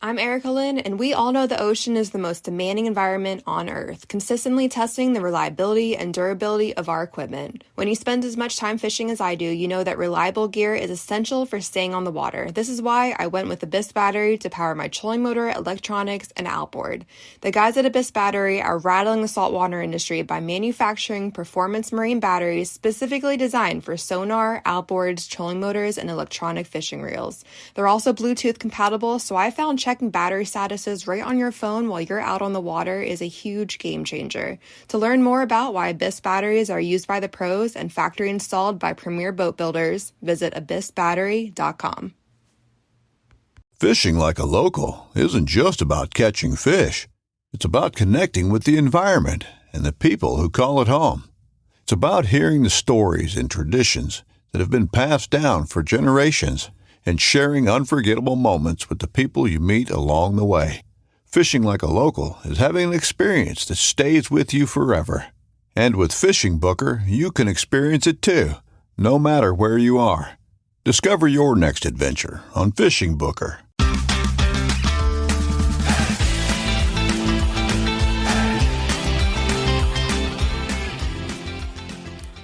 I'm Erica Lynn, and we all know the ocean is the most demanding environment on Earth, consistently testing the reliability and durability of our equipment. When you spend as much time fishing as I do, you know that reliable gear is essential for staying on the water. This is why I went with the Abyss battery to power my trolling motor, electronics, and outboard. The guys at Abyss Battery are rattling the saltwater industry by manufacturing performance marine batteries specifically designed for sonar, outboards, trolling motors, and electronic fishing reels. They're also Bluetooth compatible, so I found checking battery statuses right on your phone while you're out on the water is a huge game changer. To learn more about why Abyss batteries are used by the pros and factory installed by premier boat builders, visit abyssbattery.com. Fishing like a local isn't just about catching fish. It's about connecting with the environment and the people who call it home. It's about hearing the stories and traditions that have been passed down for generations and sharing unforgettable moments with the people you meet along the way. Fishing like a local is having an experience that stays with you forever. And with Fishing Booker, you can experience it too, no matter where you are. Discover your next adventure on Fishing Booker.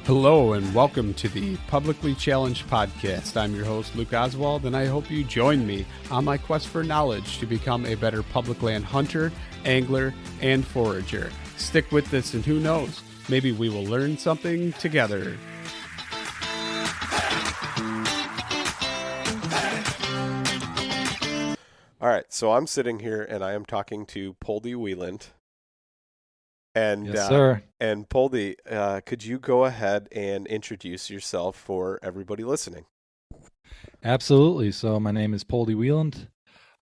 Hello and welcome to the Publicly Challenged Podcast. I'm your host, Luke Oswald, and I hope you join me on my quest for knowledge to become a better public land hunter, angler, and forager. Stick with this and who knows, maybe we will learn something together. All right, so I'm sitting here and I am talking to Poldi Weiland. And, yes, sir. And Poldi, could you go ahead and introduce yourself for everybody listening? Absolutely. So my name is Poldi Weiland.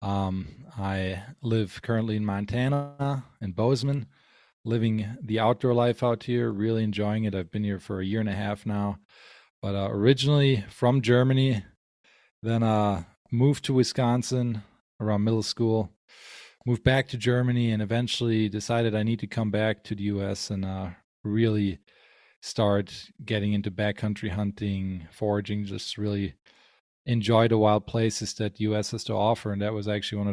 I live currently in Montana, in Bozeman, living the outdoor life out here, really enjoying it. I've been here for a year and a half now, but originally from Germany, then moved to Wisconsin around middle school. Moved back to Germany and eventually decided I need to come back to the U.S. and really start getting into backcountry hunting, foraging, just really enjoy the wild places that the U.S. has to offer. And that was actually one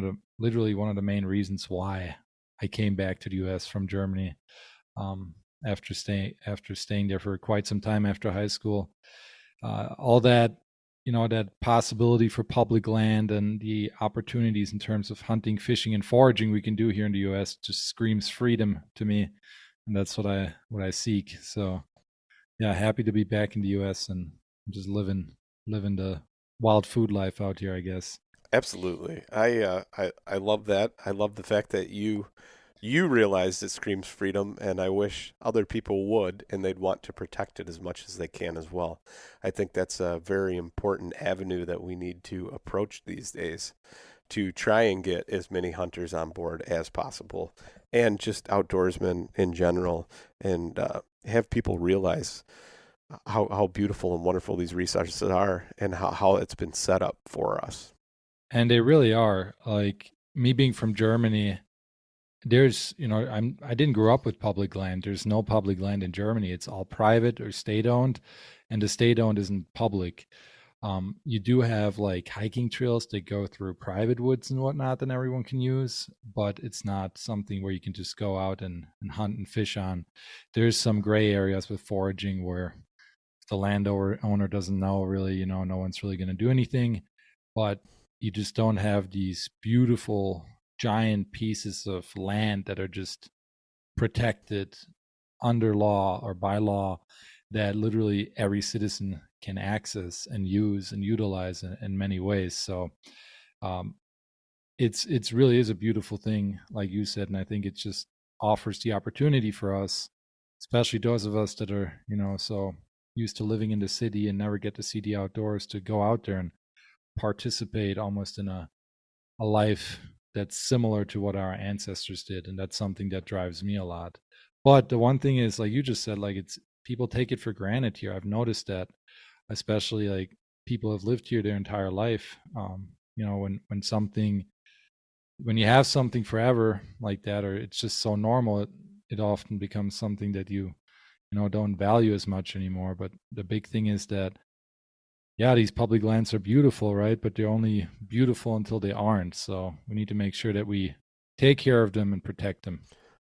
of the main reasons why I came back to the U.S. from Germany after staying there for quite some time after high school. All that, that possibility for public land and the opportunities in terms of hunting, fishing, and foraging we can do here in the U.S. just screams freedom to me, and that's what I seek. So, yeah, happy to be back in the U.S. and just living the wild food life out here, I guess. Absolutely, I love that. I love the fact that you realized it screams freedom, and I wish other people would, and they'd want to protect it as much as they can as well. I think that's a very important avenue that we need to approach these days to try and get as many hunters on board as possible, and just outdoorsmen in general, and have people realize how beautiful and wonderful these resources are and how it's been set up for us. And they really are. Like me being from Germany, there's, I didn't grow up with public land. There's no public land in Germany. It's all private or state-owned, and the state-owned isn't public. You do have like hiking trails that go through private woods and whatnot that everyone can use, but it's not something where you can just go out and hunt and fish on. There's some gray areas with foraging where the landowner doesn't know really, no one's really going to do anything, but you just don't have these beautiful giant pieces of land that are just protected under law or by law that literally every citizen can access and use and utilize in many ways. So it's really is a beautiful thing, like you said, and I think it just offers the opportunity for us, especially those of us that are so used to living in the city and never get to see the outdoors, to go out there and participate almost in a life that's similar to what our ancestors did. And that's something that drives me a lot. But the one thing is, like you just said, like it's people take it for granted here. I've noticed that, especially like people have lived here their entire life. When you have something forever like that, or it's just so normal, it often becomes something that you don't value as much anymore. But the big thing is that yeah, these public lands are beautiful, right? But they're only beautiful until they aren't. So we need to make sure that we take care of them and protect them.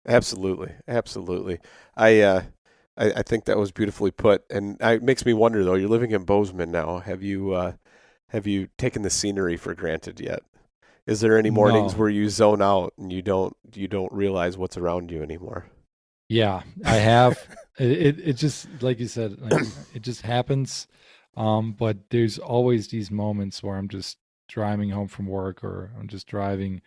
Absolutely, absolutely. I uh, I think that was beautifully put, and it makes me wonder though. You're living in Bozeman now. Have you taken the scenery for granted yet? Is there any mornings No. where you zone out and you don't realize what's around you anymore? Yeah, I have. It just, like you said, like it just happens. But there's always these moments where I'm just driving home from work, or I'm just driving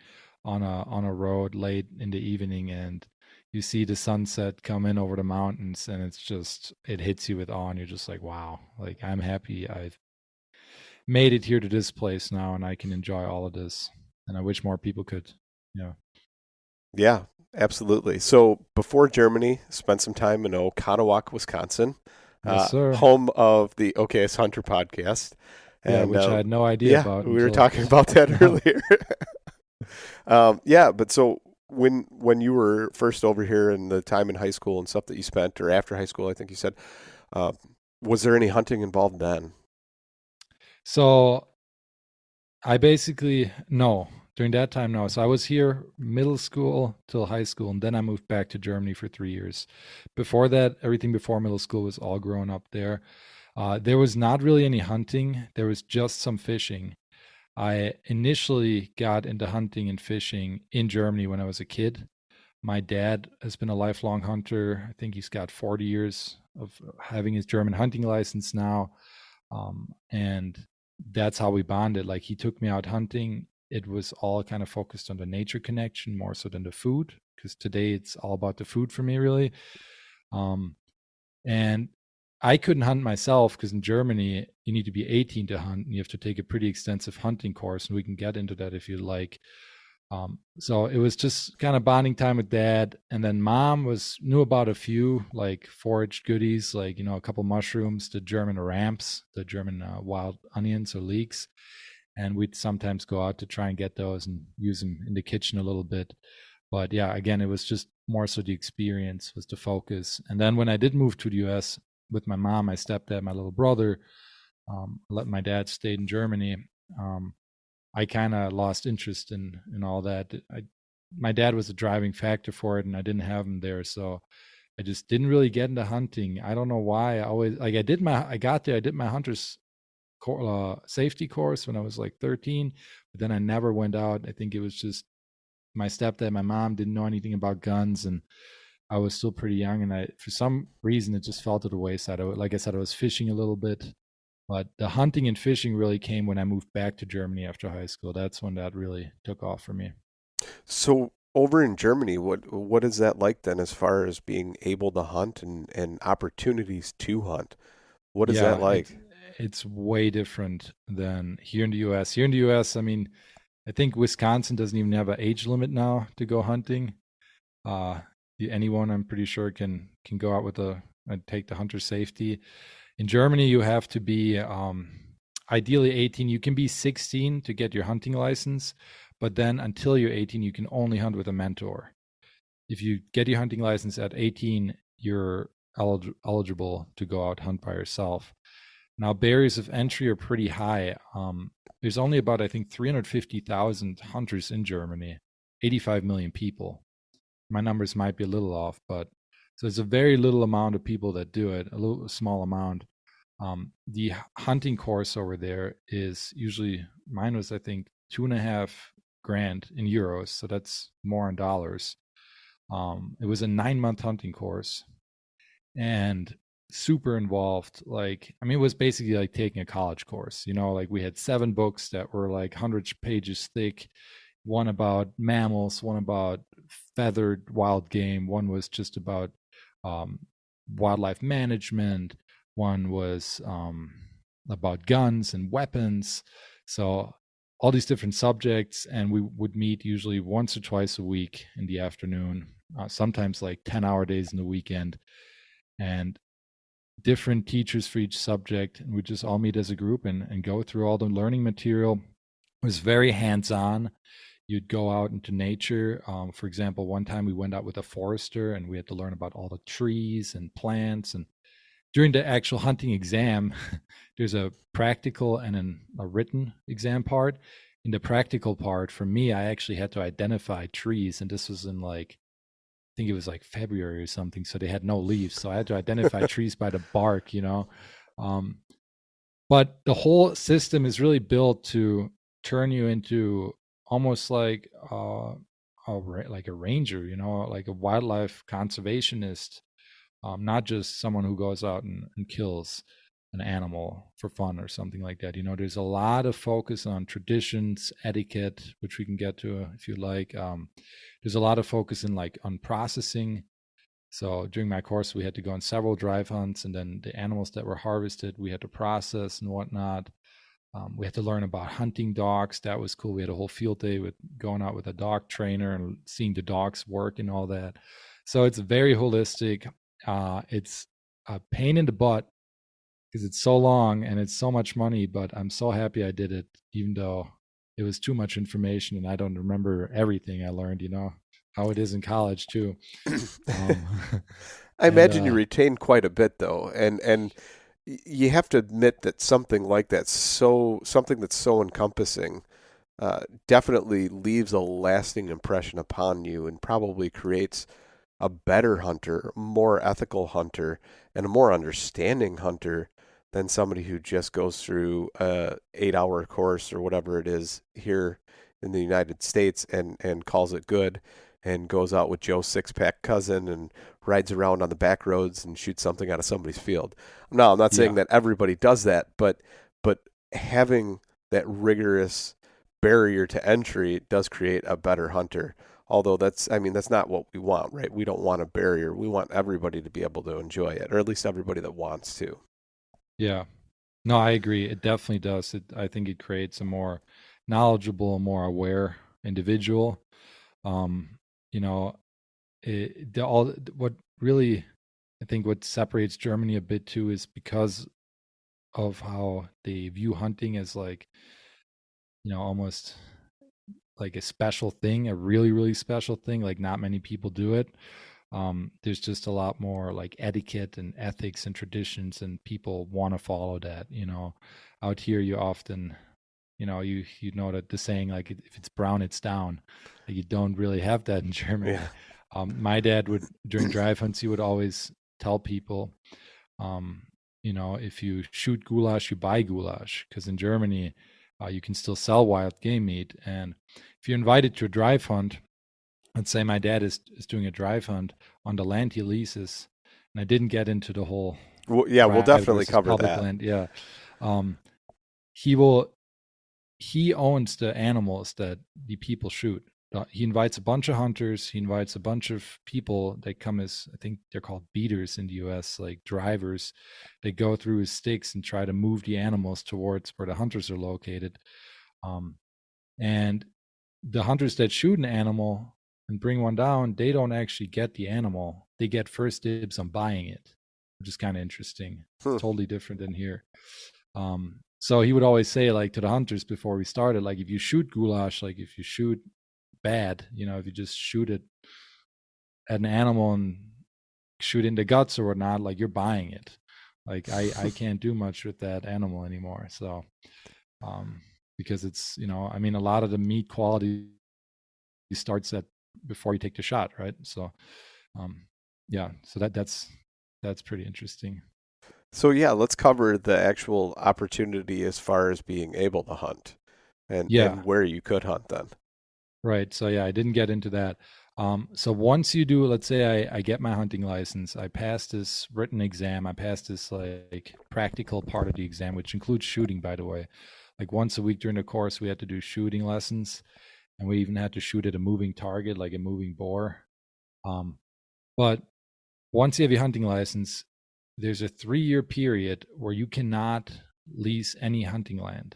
on a road late in the evening, and you see the sunset come in over the mountains, and it hits you with awe, and you're just like, wow, like I'm happy I've made it here to this place now, and I can enjoy all of this. And I wish more people could. Yeah. Yeah, absolutely. So before Germany, spent some time in Oconomowoc, Wisconsin, Yes, sir. home of the OKS Hunter podcast. Yeah, And which I had no idea yeah, about we were until talking about that now. earlier. Yeah, but so when you were first over here and the time in high school and stuff that you spent, or after high school, I think you said, uh, was there any hunting involved then? So I basically, no, during that time, no. So I was here middle school till high school, and then I moved back to Germany for 3 years. Before that, everything before middle school was all grown up there. There was not really any hunting, there was just some fishing. I initially got into hunting and fishing in Germany when I was a kid. My dad has been a lifelong hunter. I think he's got 40 years of having his German hunting license now. And that's how we bonded. Like, he took me out hunting. It was all kind of focused on the nature connection more so than the food, because today it's all about the food for me, really. Um, and I couldn't hunt myself because in Germany you need to be 18 to hunt, and you have to take a pretty extensive hunting course, and we can get into that if you like. So it was just kind of bonding time with dad, and then mom was knew about a few like forage goodies, like a couple mushrooms, the German ramps, the German wild onions or leeks, and we'd sometimes go out to try and get those and use them in the kitchen a little bit. But yeah, again, it was just more so the experience was the focus. And then when I did move to the U.S. with my mom, my stepdad, my little brother, let my dad stay in Germany. I kind of lost interest in all that. My dad was a driving factor for it, and I didn't have him there, so I just didn't really get into hunting. I don't know why. I always like I got there. I did my hunter's safety course when I was like 13, but then I never went out. I think it was just my stepdad, my mom didn't know anything about guns, and I was still pretty young, and I for some reason it just fell to the wayside. Like I said, I was fishing a little bit, but the hunting and fishing really came when I moved back to Germany after high school. That's when that really took off for me. So over in Germany, what is that like then, as far as being able to hunt and opportunities to hunt? What is that Yeah, like? it's way different than here in the US. Here in the US, I mean, I think Wisconsin doesn't even have an age limit now to go hunting. Uh, Anyone, I'm pretty sure, can go out with and take the hunter safety. In Germany, you have to be ideally 18. You can be 16 to get your hunting license, but then until you're 18, you can only hunt with a mentor. If you get your hunting license at 18, you're eligible to go out hunt by yourself. Now, barriers of entry are pretty high. There's only about, I think, 350,000 hunters in Germany, 85 million people. My numbers might be a little off, but so it's a very little amount of people that do it, a small amount. The hunting course over there is usually, mine was, I think, 2.5 grand in euros, so that's more in dollars. It was a 9-month hunting course and super involved. Like, I mean, it was basically like taking a college course. Like we had 7 books that were like 100 pages thick. One about mammals, one about feathered wild game, one was just about um, wildlife management, one was about guns and weapons. So all these different subjects, and we would meet usually once or twice a week in the afternoon, sometimes like 10-hour days in the weekend, and different teachers for each subject, and we just all meet as a group and go through all the learning material. It was very hands-on. You'd go out into nature. For example, one time we went out with a forester and we had to learn about all the trees and plants, and during the actual hunting exam, there's a practical and a written exam part. In the practical part, for me, I actually had to identify trees, and this was in like, I think it was like February or something, so they had no leaves. So I had to identify trees by the bark, But the whole system is really built to turn you into almost like like a ranger, like a wildlife conservationist, not just someone who goes out and kills an animal for fun or something like that. There's a lot of focus on traditions, etiquette, which we can get to if you like. There's a lot of focus on processing. So during my course, we had to go on several drive hunts, and then the animals that were harvested, we had to process and whatnot. We had to learn about hunting dogs. That was cool. We had a whole field day with going out with a dog trainer and seeing the dogs work and all that. So it's very holistic. It's a pain in the butt because it's so long and it's so much money, but I'm so happy I did it, even though it was too much information and I don't remember everything I learned, how it is in college too. I imagine you retain quite a bit though, and you have to admit that something like that, something that's so encompassing, definitely leaves a lasting impression upon you, and probably creates a better hunter, more ethical hunter, and a more understanding hunter than somebody who just goes through a 8-hour course or whatever it is here in the United States and calls it good and goes out with Joe's six-pack cousin and rides around on the back roads and shoots something out of somebody's field. No, I'm not saying that everybody does that, but having that rigorous barrier to entry does create a better hunter. Although that's not what we want, right? We don't want a barrier. We want everybody to be able to enjoy it, or at least everybody that wants to. Yeah. No, I agree. It definitely does. I think it creates a more knowledgeable, more aware individual. What really, I think what separates Germany a bit too is because of how they view hunting as like, almost like a special thing, a really, really special thing. Like not many people do it. There's just a lot more like etiquette and ethics and traditions, and people want to follow that. Out here you often, you know that the saying like if it's brown it's down. Like, you don't really have that in Germany. Yeah. My dad would, during drive hunts, he would always tell people, if you shoot goulash, you buy goulash, because in Germany you can still sell wild game meat. And if you're invited to a drive hunt, let's say my dad is doing a drive hunt on the land he leases, and I didn't get into the whole. Well, yeah, we'll definitely cover that. Land. Yeah, he owns the animals that the people shoot. He invites a bunch of hunters. He invites a bunch of people that come as, I think they're called beaters in the US, like drivers. They go through his sticks and try to move the animals towards where the hunters are located. And the hunters that shoot an animal and bring one down, they don't actually get the animal. They get first dibs on buying it, which is kind of interesting. It's totally different than here. So he would always say, like, to the hunters before we started, like, if you shoot goulash, like if you shoot bad, if you just shoot it at an animal and shoot in the guts or whatnot, like, you're buying it. Like, I can't do much with that animal anymore. So, because it's, a lot of the meat quality starts at before you take the shot, right? So, so that's pretty interesting. So yeah, let's cover the actual opportunity as far as being able to hunt and where you could hunt then. Right. So yeah, I didn't get into that. So once you do, let's say I get my hunting license, I pass this written exam, I pass this like practical part of the exam, which includes shooting, by the way. Like once a week during the course, we had to do shooting lessons, and we even had to shoot at a moving target, like a moving boar. But once you have your hunting license, there's a 3-year period where you cannot lease any hunting land.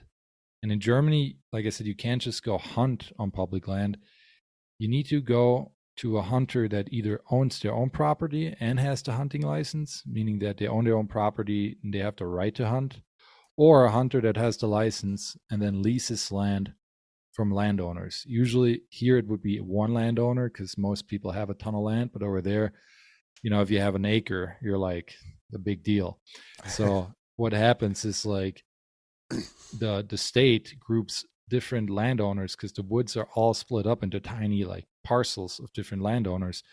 And in Germany, like I said, you can't just go hunt on public land. You need to go to a hunter that either owns their own property and has the hunting license, meaning that they own their own property and they have the right to hunt, or a hunter that has the license and then leases land from landowners. Usually here it would be one landowner because most people have a ton of land, but over there, if you have an acre, you're like a big deal. So what happens is like the state groups different landowners, because the woods are all split up into tiny like parcels of different landowners.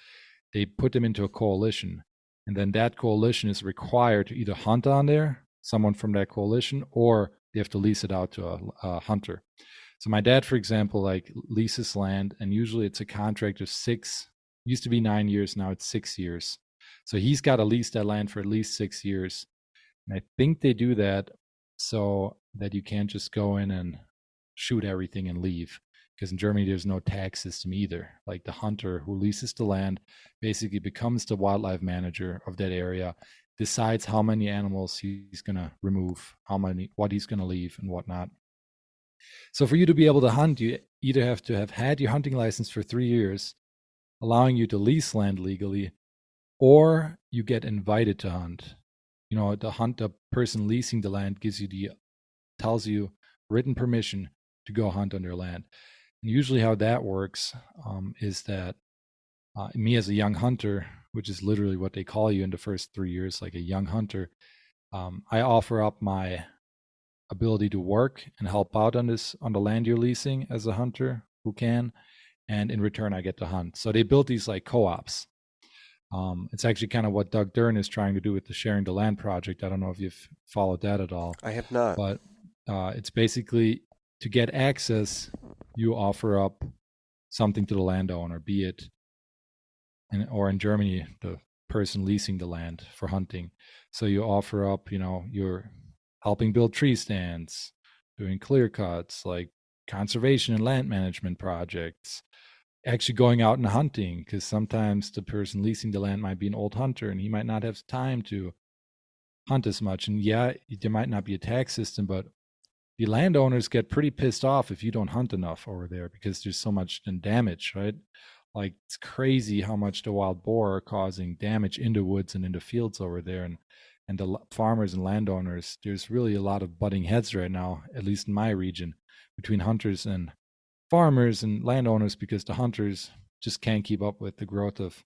They put them into a coalition, and then that coalition is required to either hunt on there, someone from that coalition, or they have to lease it out to a hunter. So my dad, for example, like leases land, and usually it's a contract of 6, used to be 9 years, now it's 6 years. So he's got to lease that land for at least 6 years. And I think they do that so that you can't just go in and shoot everything and leave. Because in Germany, there's no tax system either. Like the hunter who leases the land basically becomes the wildlife manager of that area, decides how many animals he's going to remove, what he's going to leave, and whatnot. So for you to be able to hunt, you either have to have had your hunting license for 3 years, allowing you to lease land legally, or you get invited to hunt. You know, the person leasing the land tells you written permission to go hunt on their land. And usually how that works is that me as a young hunter, which is literally what they call you in the first 3 years, like a young hunter, I offer up my ability to work and help out on the land you're leasing as a hunter who can, and in return I get to hunt. So they built these like co-ops. It's actually kind of what Doug Dern is trying to do with the Sharing the Land project. I don't know if you've followed that at all. I have not. But it's basically to get access, you offer up something to the landowner, be it, or in Germany, the person leasing the land for hunting. So you offer up, you're helping build tree stands, doing clear cuts, like conservation and land management projects, actually going out and hunting, because sometimes the person leasing the land might be an old hunter and he might not have time to hunt as much. And yeah, there might not be a tax system, but the landowners get pretty pissed off if you don't hunt enough over there, because there's so much damage, right? Like it's crazy how much the wild boar are causing damage in the woods and in the fields over there. And the farmers and landowners, there's really a lot of butting heads right now, at least in my region, between hunters and farmers and landowners, because the hunters just can't keep up with the growth of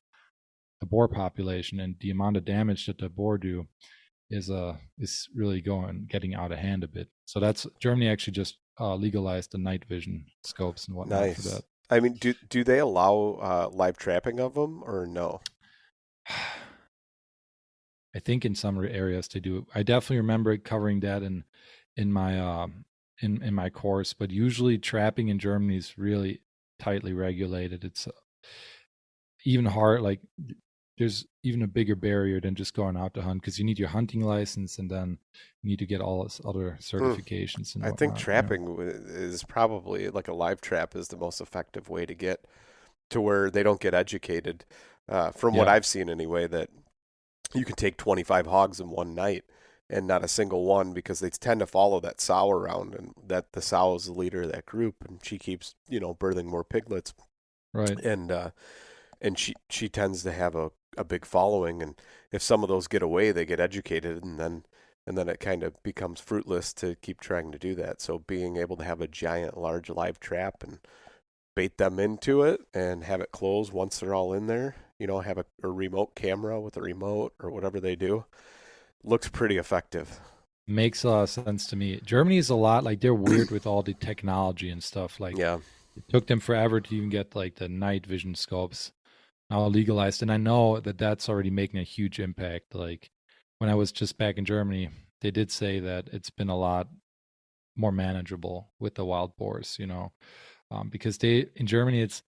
the boar population, and the amount of damage that the boar do is really getting out of hand a bit. So that's Germany actually just legalized the night vision scopes and whatnot for that. I mean, do they allow live trapping of them or no? I think in some areas they do. I definitely remember covering that in my in my course, but usually trapping in Germany is really tightly regulated. It's even hard. Like there's even a bigger barrier than just going out to hunt, because you need your hunting license and then you need to get all this other certifications. And I think trapping is probably, like a live trap is the most effective way to get to where they don't get educated. From what I've seen anyway, that you can take 25 hogs in one night and not a single one, because they tend to follow that sow around, and that the sow is the leader of that group, and she keeps, birthing more piglets. Right. And she tends to have a big following, and if some of those get away, they get educated, and then it kind of becomes fruitless to keep trying to do that. So being able to have a giant, large live trap and bait them into it and have it close once they're all in there, have a remote camera with a remote or whatever they do, looks pretty effective. Makes a lot of sense to me. Germany is a lot like, they're weird with all the technology and stuff. Like, yeah, it took them forever to even get like the night vision scopes now legalized, and I know that that's already making a huge impact. Like when I was just back in Germany, they did say that it's been a lot more manageable with the wild boars, because in Germany, it's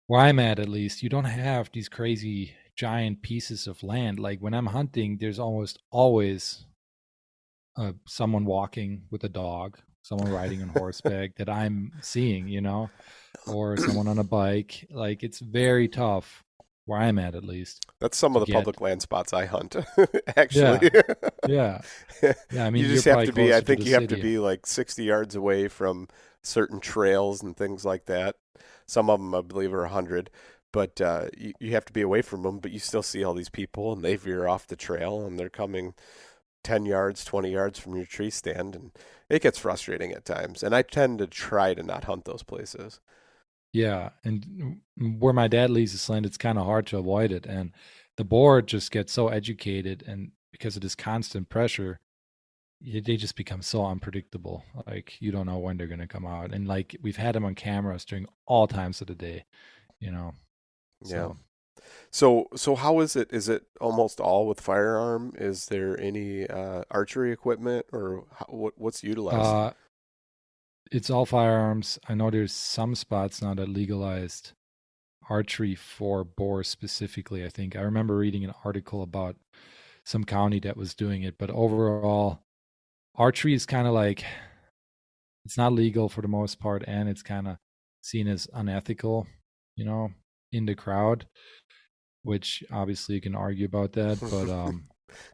where I'm at least, you don't have these crazy giant pieces of land. Like when I'm hunting, there's almost always someone walking with a dog, someone riding on horseback that I'm seeing, or someone on a bike. Like it's very tough where I'm at least. That's some of the public land spots I hunt, actually. Yeah. I mean, you just have to be, I think you have to be like 60 yards away from certain trails and things like that. Some of them, I believe, are 100, but you have to be away from them, but you still see all these people, and they veer off the trail, and they're coming 10 yards, 20 yards from your tree stand, and it gets frustrating at times. And I tend to try to not hunt those places. Yeah, and where my dad leases land, it's kind of hard to avoid it. And the boar just gets so educated, and because of this constant pressure, they just become so unpredictable. Like you don't know when they're going to come out, and like we've had them on cameras during all times of the day, you know. Yeah. So So how is it? Is it almost all with firearm? Is there any archery equipment, or what's utilized? uh, it's all firearms. I know there's some spots now that legalized archery for boar specifically. I think I remember reading an article about some county that was doing it, but overall, archery is kind of like it's not legal for the most part, and it's kind of seen as unethical, you know, in the crowd. Which obviously you can argue about that, but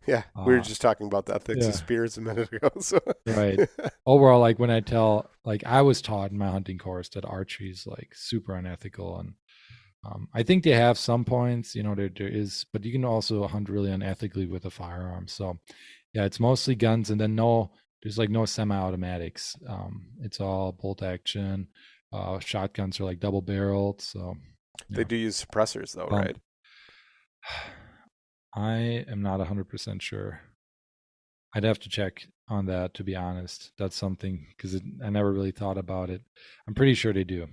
Yeah, we were just talking about the ethics of yeah, spears a minute ago. So right. Overall, like when I tell, like I was taught in my hunting course that archery is like super unethical, and I think they have some points, you know, there is, but you can also hunt really unethically with a firearm. So yeah, it's mostly guns, and then there's like no semi-automatics. It's all bolt action. Shotguns are like double barreled, so they yeah. do use suppressors, though, right? I am not 100% sure. I'd have to check on that, to be honest. That's something because I never really thought about it. I'm pretty sure they do.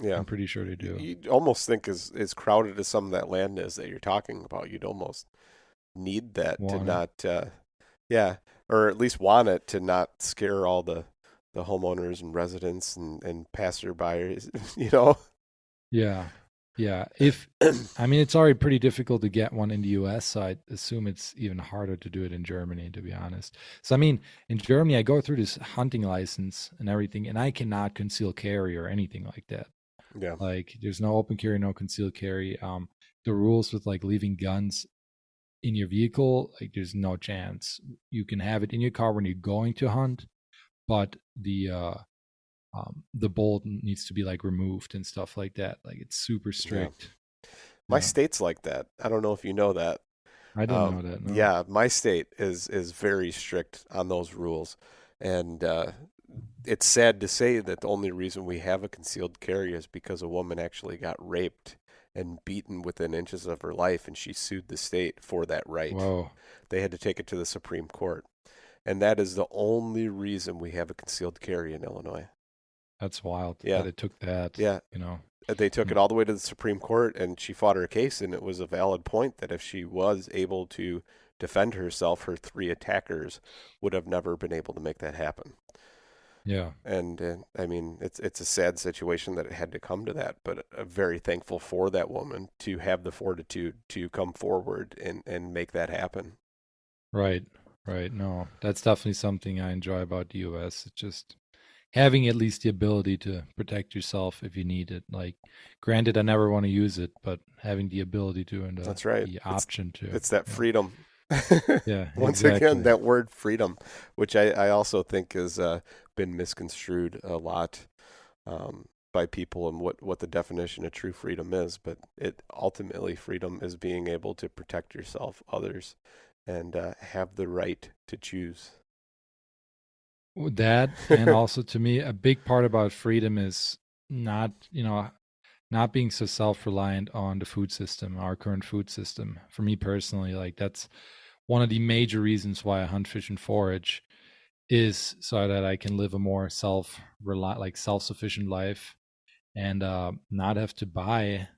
Yeah, I'm pretty sure they do. you'd almost think as crowded as some of that land is that you're talking about, you'd almost need that to not, yeah, or at least want it to not scare all the homeowners and residents and passerby, you know? Yeah. Yeah. If I mean, it's already pretty difficult to get one in the US, so I assume it's even harder to do it in Germany, to be honest. So I mean, in Germany, I go through this hunting license and everything, and I cannot conceal carry or anything like that. Yeah. Like there's no open carry, no concealed carry. The rules with like leaving guns in your vehicle, like there's no chance. You can have it in your car when you're going to hunt, but the bolt needs to be like removed and stuff like that. Like it's super strict. My Yeah. state's like that. I don't know if you know that. I didn't know that. No. Yeah, my state is very strict on those rules, and it's sad to say that the only reason we have a concealed carry is because a woman actually got raped and beaten within inches of her life, and she sued the state for that right. Whoa. They had to take it to the Supreme Court, and that is the only reason we have a concealed carry in Illinois. That's wild. Yeah. That it took that. Yeah. You know. They took it all the way to the Supreme Court, and she fought her case, and it was a valid point that if she was able to defend herself, her three attackers would have never been able to make that happen. Yeah. And I mean, it's a sad situation that it had to come to that, but very thankful for that woman to have the fortitude to come forward and make that happen. Right. Right. No, that's definitely something I enjoy about the US. It's just having at least the ability to protect yourself if you need it. Like, granted, I never want to use it, but having the ability to and That's right. the option to. It's that freedom. Yeah. Once exactly. again, that word freedom, which I also think has been misconstrued a lot by people and what the definition of true freedom is. But it ultimately, freedom is being able to protect yourself, others, and have the right to choose. That, and also to me, a big part about freedom is not, not being so self-reliant on the food system, our current food system. For me personally, like that's one of the major reasons why I hunt, fish, and forage is so that I can live a more self-sufficient life and not have to buy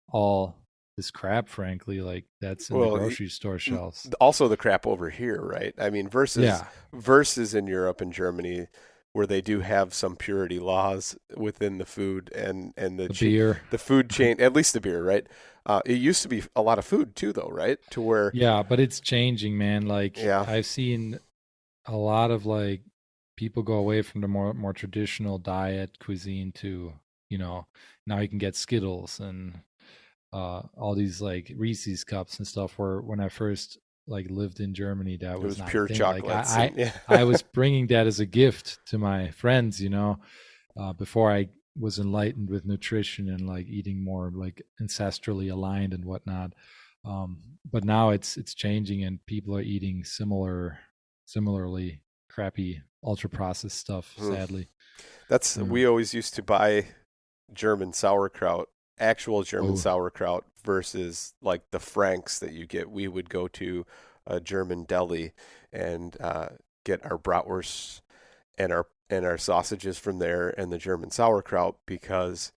all this crap, frankly, like that's in the grocery store shelves. Also the crap over here, right? I mean, versus in Europe and Germany, where they do have some purity laws within the food and the beer, the food chain, at least the beer, right? It used to be a lot of food too, though, right? To where but it's changing, man. Like I've seen a lot of like people go away from the more traditional diet cuisine to, now you can get Skittles and all these like Reese's cups and stuff. Where when I first like lived in Germany, that was not pure chocolate. Like, I was bringing that as a gift to my friends, before I was enlightened with nutrition and like eating more like ancestrally aligned and whatnot. But now it's changing, and people are eating similarly crappy ultra processed stuff. Sadly, we always used to buy German sauerkraut. Actual German sauerkraut versus like the Franks that you get. We would go to a German deli and get our bratwurst and our sausages from there and the German sauerkraut, because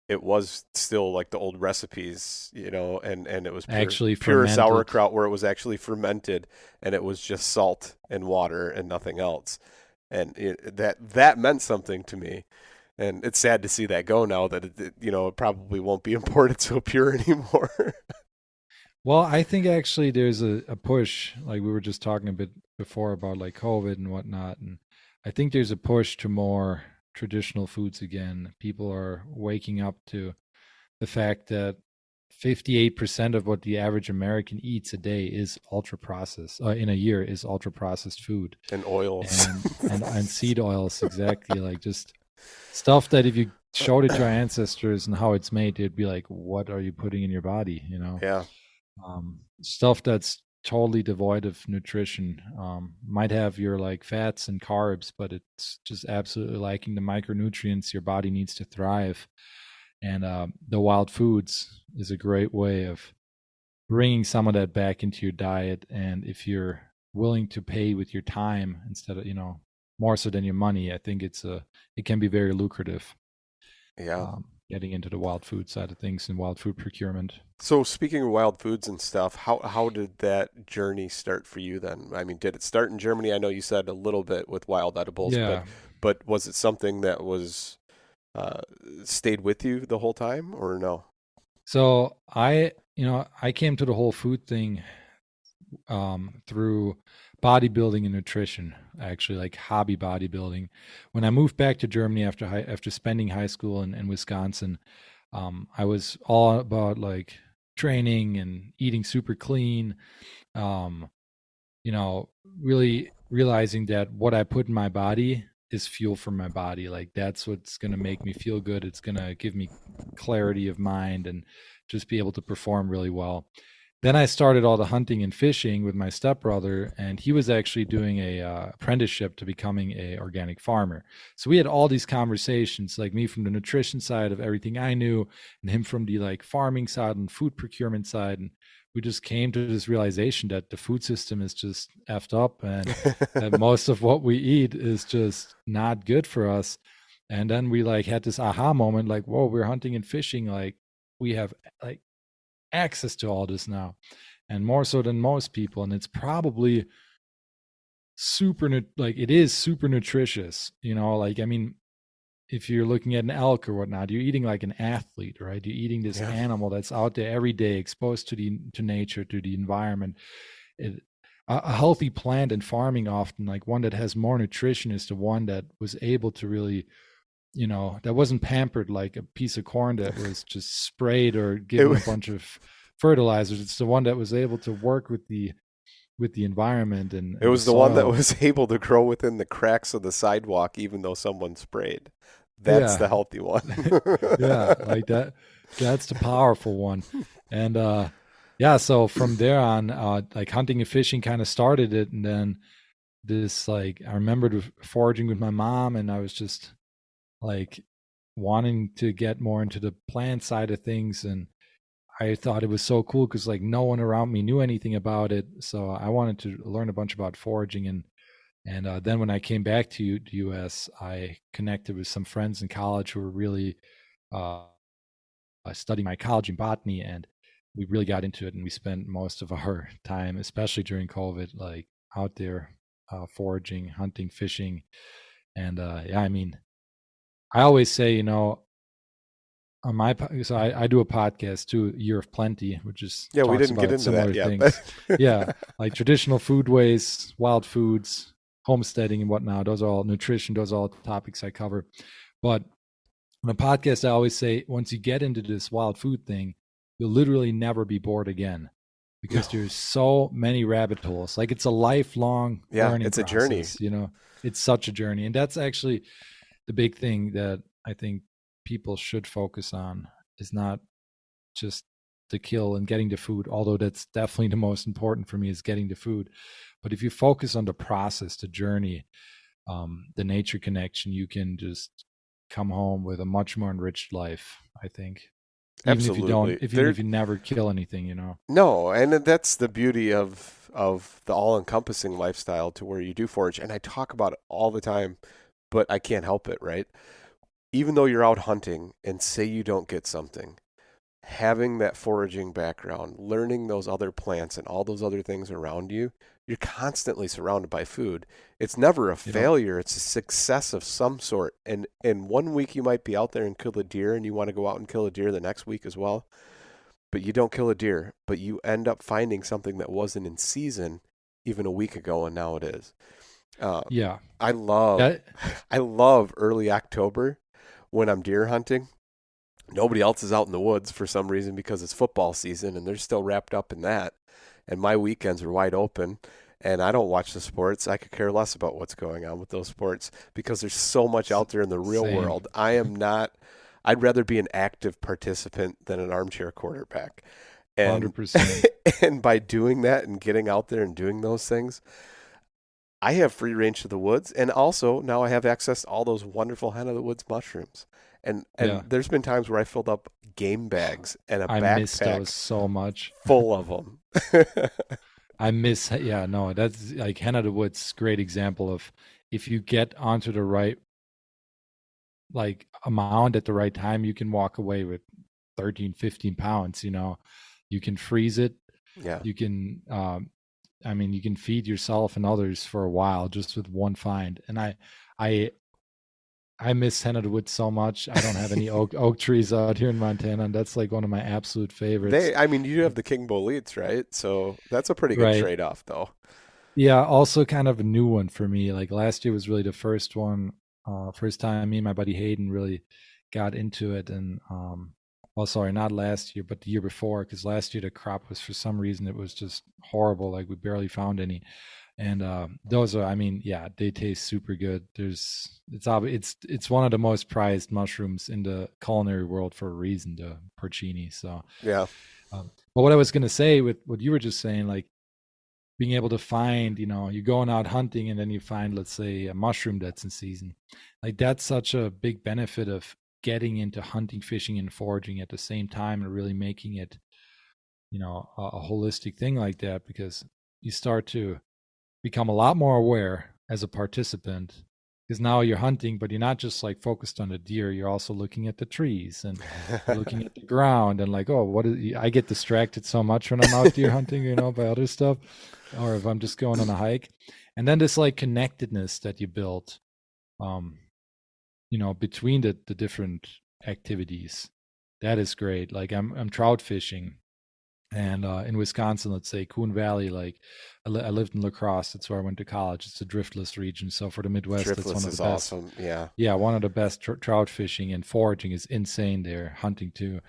it was still like the old recipes, and it was Actually pure fermented. sauerkraut where it was actually fermented, and it was just salt and water and nothing else. And that meant something to me. And it's sad to see that go now, that it probably won't be imported so pure anymore. Well, I think actually there's a push, like we were just talking a bit before about like COVID and whatnot. And I think there's a push to more traditional foods again. People are waking up to the fact that 58% of what the average American eats a day is ultra processed, in a year is ultra processed food. And oils. And seed oils, exactly. Like just stuff that if you showed it to our ancestors and how it's made, they'd be like, what are you putting in your body? Yeah. Stuff that's totally devoid of nutrition, might have your like fats and carbs, but it's just absolutely lacking the micronutrients your body needs to thrive. And the wild foods is a great way of bringing some of that back into your diet. And if you're willing to pay with your time instead of, more so than your money, I think it can be very lucrative. Yeah. Getting into the wild food side of things and wild food procurement. So speaking of wild foods and stuff, how did that journey start for you then? I mean, did it start in Germany? I know you said a little bit with wild edibles, Yeah. but was it something that was stayed with you the whole time, or no? So I came to the whole food thing through bodybuilding and nutrition, actually, like hobby bodybuilding. When I moved back to Germany after spending high school in Wisconsin, I was all about like training and eating super clean. Really realizing that what I put in my body is fuel for my body. Like that's what's going to make me feel good. It's going to give me clarity of mind and just be able to perform really well. Then I started all the hunting and fishing with my stepbrother, and he was actually doing a apprenticeship to becoming a organic farmer. So we had all these conversations, like me from the nutrition side of everything I knew, and him from the like farming side and food procurement side. And we just came to this realization that the food system is just effed up, and that most of what we eat is just not good for us. And then we like had this aha moment, like, whoa, we're hunting and fishing, like we have like access to all this now, and more so than most people. And it's probably it is super nutritious, like, I mean, if you're looking at an elk or whatnot, you're eating like an athlete, right? You're eating this animal that's out there every day, exposed to nature, to the environment. A healthy plant and farming, often like one that has more nutrition, is the one that was able to really, that wasn't pampered like a piece of corn that was just sprayed or given a bunch of fertilizers. It's the one that was able to work with the environment. And it was the one that was able to grow within the cracks of the sidewalk, even though someone sprayed. That's the healthy one. Yeah, like that. That's the powerful one. And so from there on, like hunting and fishing kind of started it. And then this, like, I remembered foraging with my mom, and I was just like wanting to get more into the plant side of things. And I thought it was so cool because like no one around me knew anything about it. So I wanted to learn a bunch about foraging. And then when I came back to the US, I connected with some friends in college who were really studying mycology and botany. And we really got into it. And we spent most of our time, especially during COVID, like out there foraging, hunting, fishing. And I mean, I always say, on so I do a podcast too, Year of Plenty, which is we didn't get into that yet. Things. Like traditional foodways, wild foods, homesteading and whatnot. Those are all nutrition. Those are all topics I cover. But on a podcast, I always say, once you get into this wild food thing, you'll literally never be bored again, because there's so many rabbit holes. Like it's a lifelong learning it's process, a journey. It's such a journey. And that's actually the big thing that I think people should focus on, is not just the kill and getting the food, although that's definitely the most important for me, is getting the food. But if you focus on the process, the journey, the nature connection, you can just come home with a much more enriched life, I think. Absolutely. Even if you never kill anything, No, and that's the beauty of the all-encompassing lifestyle to where you do forage. And I talk about it all the time, but I can't help it, right? Even though you're out hunting and say you don't get something, having that foraging background, learning those other plants and all those other things around you, you're constantly surrounded by food. It's never a failure. It's a success of some sort. And in one week you might be out there and kill a deer and you want to go out and kill a deer the next week as well. But you don't kill a deer, but you end up finding something that wasn't in season even a week ago, and now it is. Yeah. I love early October when I'm deer hunting. Nobody else is out in the woods for some reason because it's football season and they're still wrapped up in that. And my weekends are wide open and I don't watch the sports. I could care less about what's going on with those sports because there's so much out there in the real world. I'd rather be an active participant than an armchair quarterback. And 100%. And by doing that and getting out there and doing those things, I have free range to the woods. And also now I have access to all those wonderful hen of the woods mushrooms. And there's been times where I filled up game bags and a backpack. I miss those so much. Full of them. That's like hen of the woods, great example of if you get onto the right amount at the right time, you can walk away with 13, 15 pounds, you can freeze it. Yeah. You can, you can feed yourself and others for a while just with one find. And I miss hen of the woods so much. I don't have any oak trees out here in Montana, and that's like one of my absolute favorites. You have the King Boletes, right? So that's a pretty good trade-off, though. Yeah, also kind of a new one for me. Like last year was really the first time me and my buddy Hayden really got into it. And not last year, but the year before, because last year the crop was, for some reason, it was just horrible. Like we barely found any. And those are, they taste super good. It's one of the most prized mushrooms in the culinary world for a reason, the porcini. So yeah. But what I was gonna say with what you were just saying, like being able to find, you're going out hunting and then you find, let's say, a mushroom that's in season. Like that's such a big benefit of getting into hunting, fishing, and foraging at the same time and really making it, a holistic thing like that, because you start to become a lot more aware as a participant, because now you're hunting, but you're not just like focused on the deer. You're also looking at the trees and looking at the ground and like, I get distracted so much when I'm out deer hunting, by other stuff, or if I'm just going on a hike. And then this like connectedness that you build, between the different activities, that is great. Like I'm trout fishing. And in Wisconsin, let's say Coon Valley, like I lived in La Crosse. That's where I went to college. It's a driftless region. So for the Midwest, that's one of the best. Awesome. Yeah. Yeah, one of the best trout fishing, and foraging is insane there. Hunting too.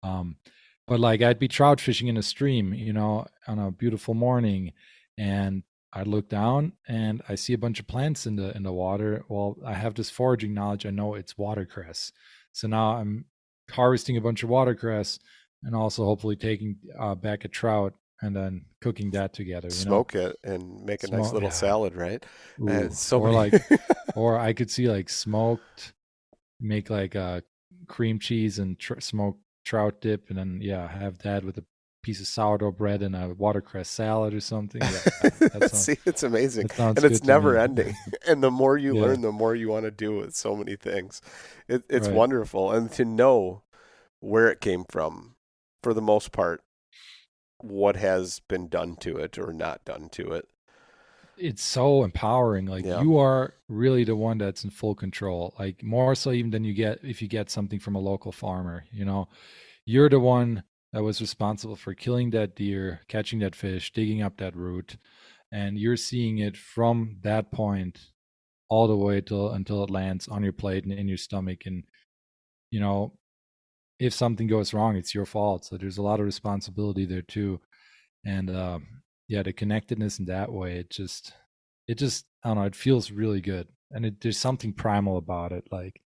But like I'd be trout fishing in a stream, on a beautiful morning, and I look down and I see a bunch of plants in the water. Well, I have this foraging knowledge. I know it's watercress. So now I'm harvesting a bunch of watercress, and also hopefully taking back a trout and then cooking that together. Smoke it and make a nice little salad, right? Or I could see like smoked, make like a cream cheese and smoked trout dip, and then have that with a piece of sourdough bread and a watercress salad or something. See, it's amazing, and it's never ending. And the more you learn, the more you want to do with so many things. It's wonderful, and to know where it came from. For the most part, what has been done to it or not done to it. It's so empowering. Like you are really the one that's in full control. Like more so even than if you get something from a local farmer, you're the one that was responsible for killing that deer, catching that fish, digging up that root. And you're seeing it from that point all the way until it lands on your plate and in your stomach. And, if something goes wrong, it's your fault. So there's a lot of responsibility there too. And the connectedness in that way, it just I don't know, it feels really good. And there's something primal about it. Like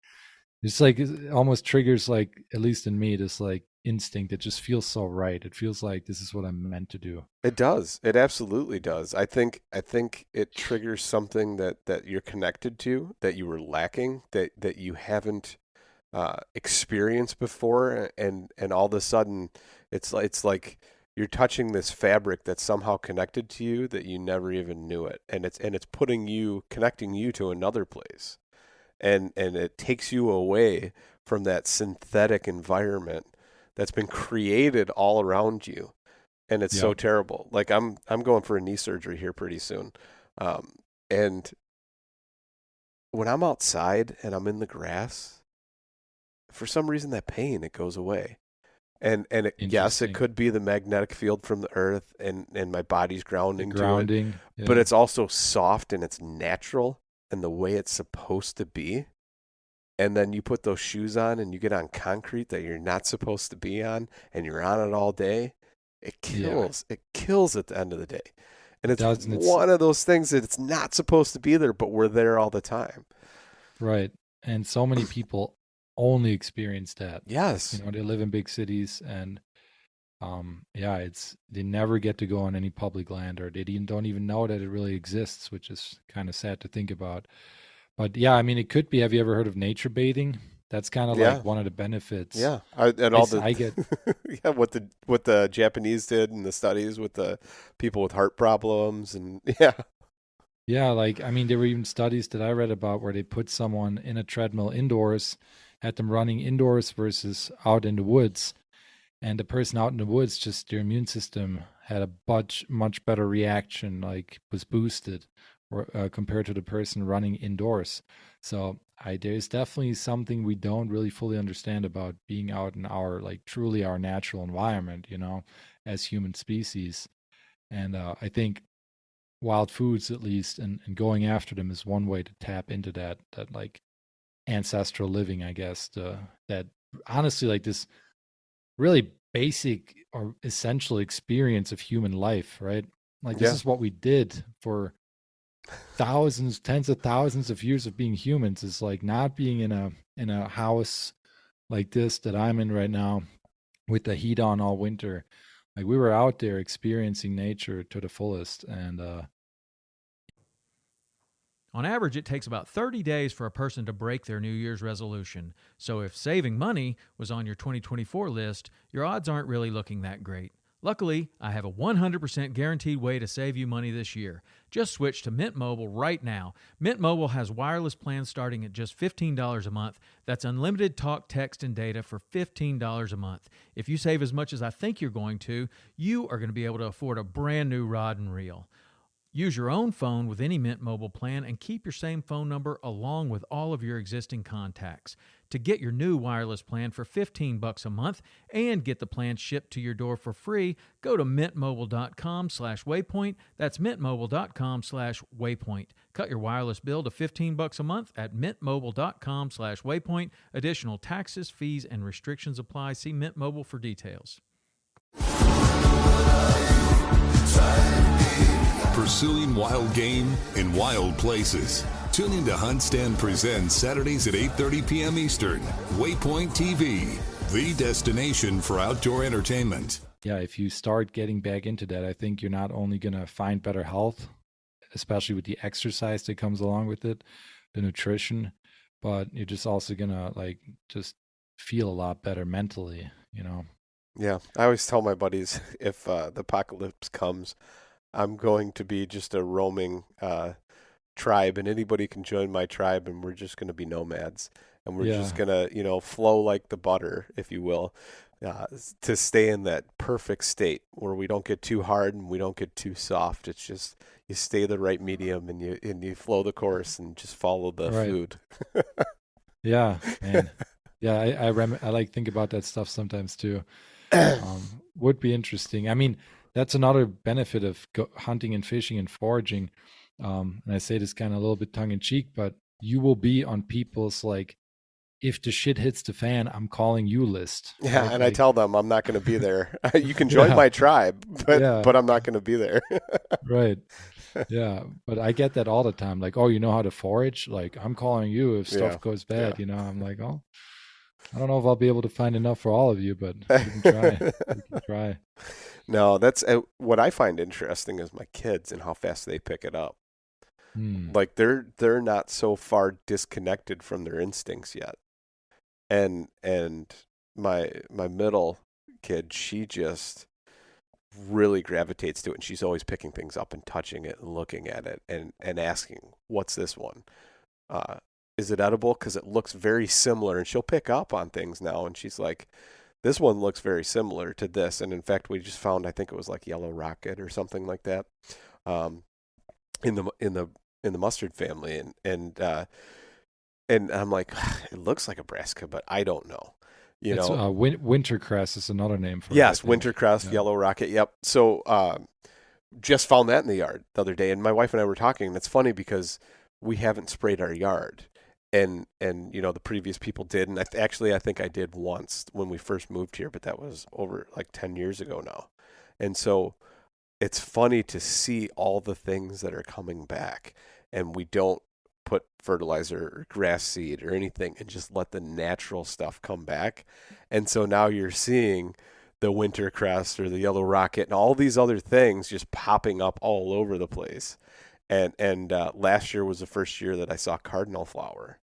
it's like it almost triggers, like, at least in me, this like instinct. It just feels so right. It feels like this is what I'm meant to do. It does. It absolutely does. I think it triggers something that you're connected to, that you were lacking, that you haven't experienced before, and all of a sudden it's like you're touching this fabric that's somehow connected to you that you never even knew it, and it's connecting you to another place, and it takes you away from that synthetic environment that's been created all around you, and it's so terrible. Like I'm going for a knee surgery here pretty soon, and when I'm outside and I'm in the grass, for some reason that pain, it goes away. And yes, it could be the magnetic field from the earth and my body's grounding to it. Yeah. But it's also soft and it's natural and the way it's supposed to be. And then you put those shoes on and you get on concrete that you're not supposed to be on, and you're on it all day. It kills. It kills at the end of the day. And it's one of those things that it's not supposed to be there, but we're there all the time. Right. And so many people only experience that. Yes. They live in big cities, and they never get to go on any public land, or they don't even know that it really exists, which is kind of sad to think about. But yeah, I mean, it could be. Have you ever heard of nature bathing? That's kind of like one of the benefits. Yeah, what the Japanese did in the studies with the people with heart problems, and yeah, like I mean, there were even studies that I read about where they put someone in a treadmill indoors, had them running indoors versus out in the woods, and the person out in the woods, just their immune system had a much better reaction, like was boosted, or compared to the person running indoors. So there's definitely something we don't really fully understand about being out in our truly our natural environment, as human species. And I think wild foods, at least, and going after them is one way to tap into that like ancestral living, I guess. That honestly, like this really basic or essential experience of human life, right? Like this is what we did for thousands, tens of thousands of years of being humans, is like not being in a house like this that I'm in right now with the heat on all winter. Like we were out there experiencing nature to the fullest. And on average, it takes about 30 days for a person to break their New Year's resolution. So if saving money was on your 2024 list, your odds aren't really looking that great. Luckily, I have a 100% guaranteed way to save you money this year. Just switch to Mint Mobile right now. Mint Mobile has wireless plans starting at just $15 a month. That's unlimited talk, text, and data for $15 a month. If you save as much as I think you're going to, you are going to be able to afford a brand new rod and reel. Use your own phone with any Mint Mobile plan and keep your same phone number along with all of your existing contacts. To get your new wireless plan for $15 a month and get the plan shipped to your door for free, go to mintmobile.com/waypoint. That's mintmobile.com/waypoint. Cut your wireless bill to $15 a month at mintmobile.com/waypoint. Additional taxes, fees, and restrictions apply. See Mint Mobile for details. Pursuing wild game in wild places. Tune in to Hunt Stand Presents Saturdays at 8:30 p.m. Eastern. Waypoint TV, the destination for outdoor entertainment. Yeah, if you start getting back into that, I think you're not only going to find better health, especially with the exercise that comes along with it, the nutrition, but you're just also going to just feel a lot better mentally, Yeah, I always tell my buddies if the apocalypse comes, I'm going to be just a roaming tribe, and anybody can join my tribe, and we're just going to be nomads, and we're just going to, flow like the butter, if you will, to stay in that perfect state where we don't get too hard and we don't get too soft. It's just you stay the right medium, and you flow the course and just follow the food. Yeah, man. Yeah, I like think about that stuff sometimes too. Would be interesting. I mean, that's another benefit of hunting and fishing and foraging. And I say this kind of a little bit tongue in cheek, but you will be on people's if the shit hits the fan, I'm calling you list. Yeah, right? And I tell them I'm not going to be there. You can join my tribe, but I'm not going to be there. Right. Yeah, but I get that all the time. Like, oh, you know how to forage? Like, I'm calling you if stuff goes bad. I'm like, oh, I don't know if I'll be able to find enough for all of you, but we can try. We can try. No, that's what I find interesting is my kids and how fast they pick it up. Like they're not so far disconnected from their instincts yet. and my middle kid, she just really gravitates to it, and she's always picking things up and touching it and looking at it and asking, "What's this one? Uh, is it edible? Because it looks very similar." And she'll pick up on things now, and she's like, "This one looks very similar to this." And in fact, we just found, I think it was like yellow rocket or something like that, um, in the mustard family, and I'm like, it looks like a brassica, but I don't know. It's wintercress is another name for yes, it. Yes, wintercress, yellow rocket. Yep. So just found that in the yard the other day, and my wife and I were talking, and it's funny because we haven't sprayed our yard, and the previous people did, and I think I did once when we first moved here, but that was over like 10 years ago now, and so it's funny to see all the things that are coming back, and we don't put fertilizer or grass seed or anything and just let the natural stuff come back. And so now you're seeing the winter crest or the yellow rocket and all these other things just popping up all over the place. And last year was the first year that I saw cardinal flower.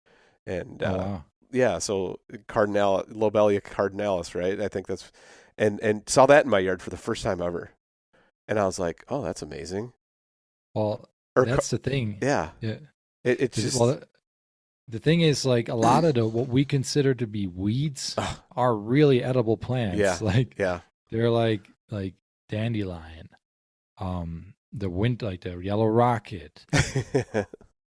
And wow. yeah, so Lobelia cardinalis, right? I think that's and saw that in my yard for the first time ever. And I was like, "Oh, that's amazing." Well, that's the thing. Yeah. Yeah. It's just the thing is, like, a lot of what we consider to be weeds are really edible plants. Yeah. They're like dandelion, the yellow rocket,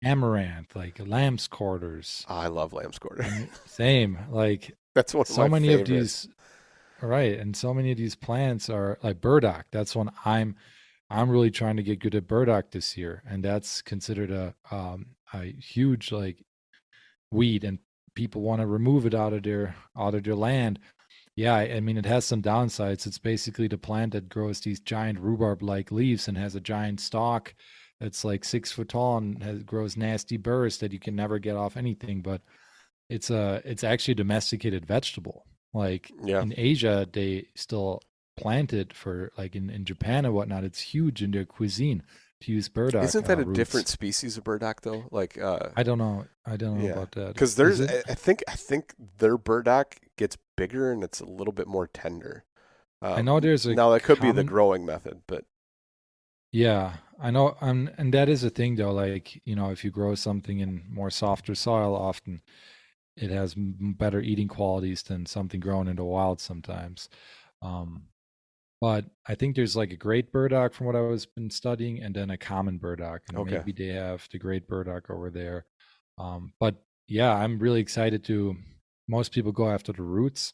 amaranth, like lamb's quarters. Oh, I love lamb's quarter. Same. Like, that's one of so my many favorites. of these. Right, and so many of these plants are like burdock. That's one I'm really trying to get good at burdock this year, and that's considered a huge like weed, and people want to remove it out of their land. Yeah, I mean, it has some downsides. It's basically the plant that grows these giant rhubarb-like leaves and has a giant stalk that's like 6 foot tall and grows nasty burrs that you can never get off anything. But it's actually a domesticated vegetable. Like in Asia, they still plant it for like in Japan and whatnot. It's huge in their cuisine to use burdock. Isn't that a roots. different species of burdock though? Like I don't know about that. Because there's I think their burdock gets bigger and it's a little bit more tender. I know there's now that could be the growing method, but yeah, I know. And that is a thing though. Like, if you grow something in more softer soil, often it has better eating qualities than something grown in the wild sometimes. But I think there's like a great burdock from what I was been studying, and then a common burdock. And maybe they have the great burdock over there. But yeah, I'm really excited to. Most people go after the roots,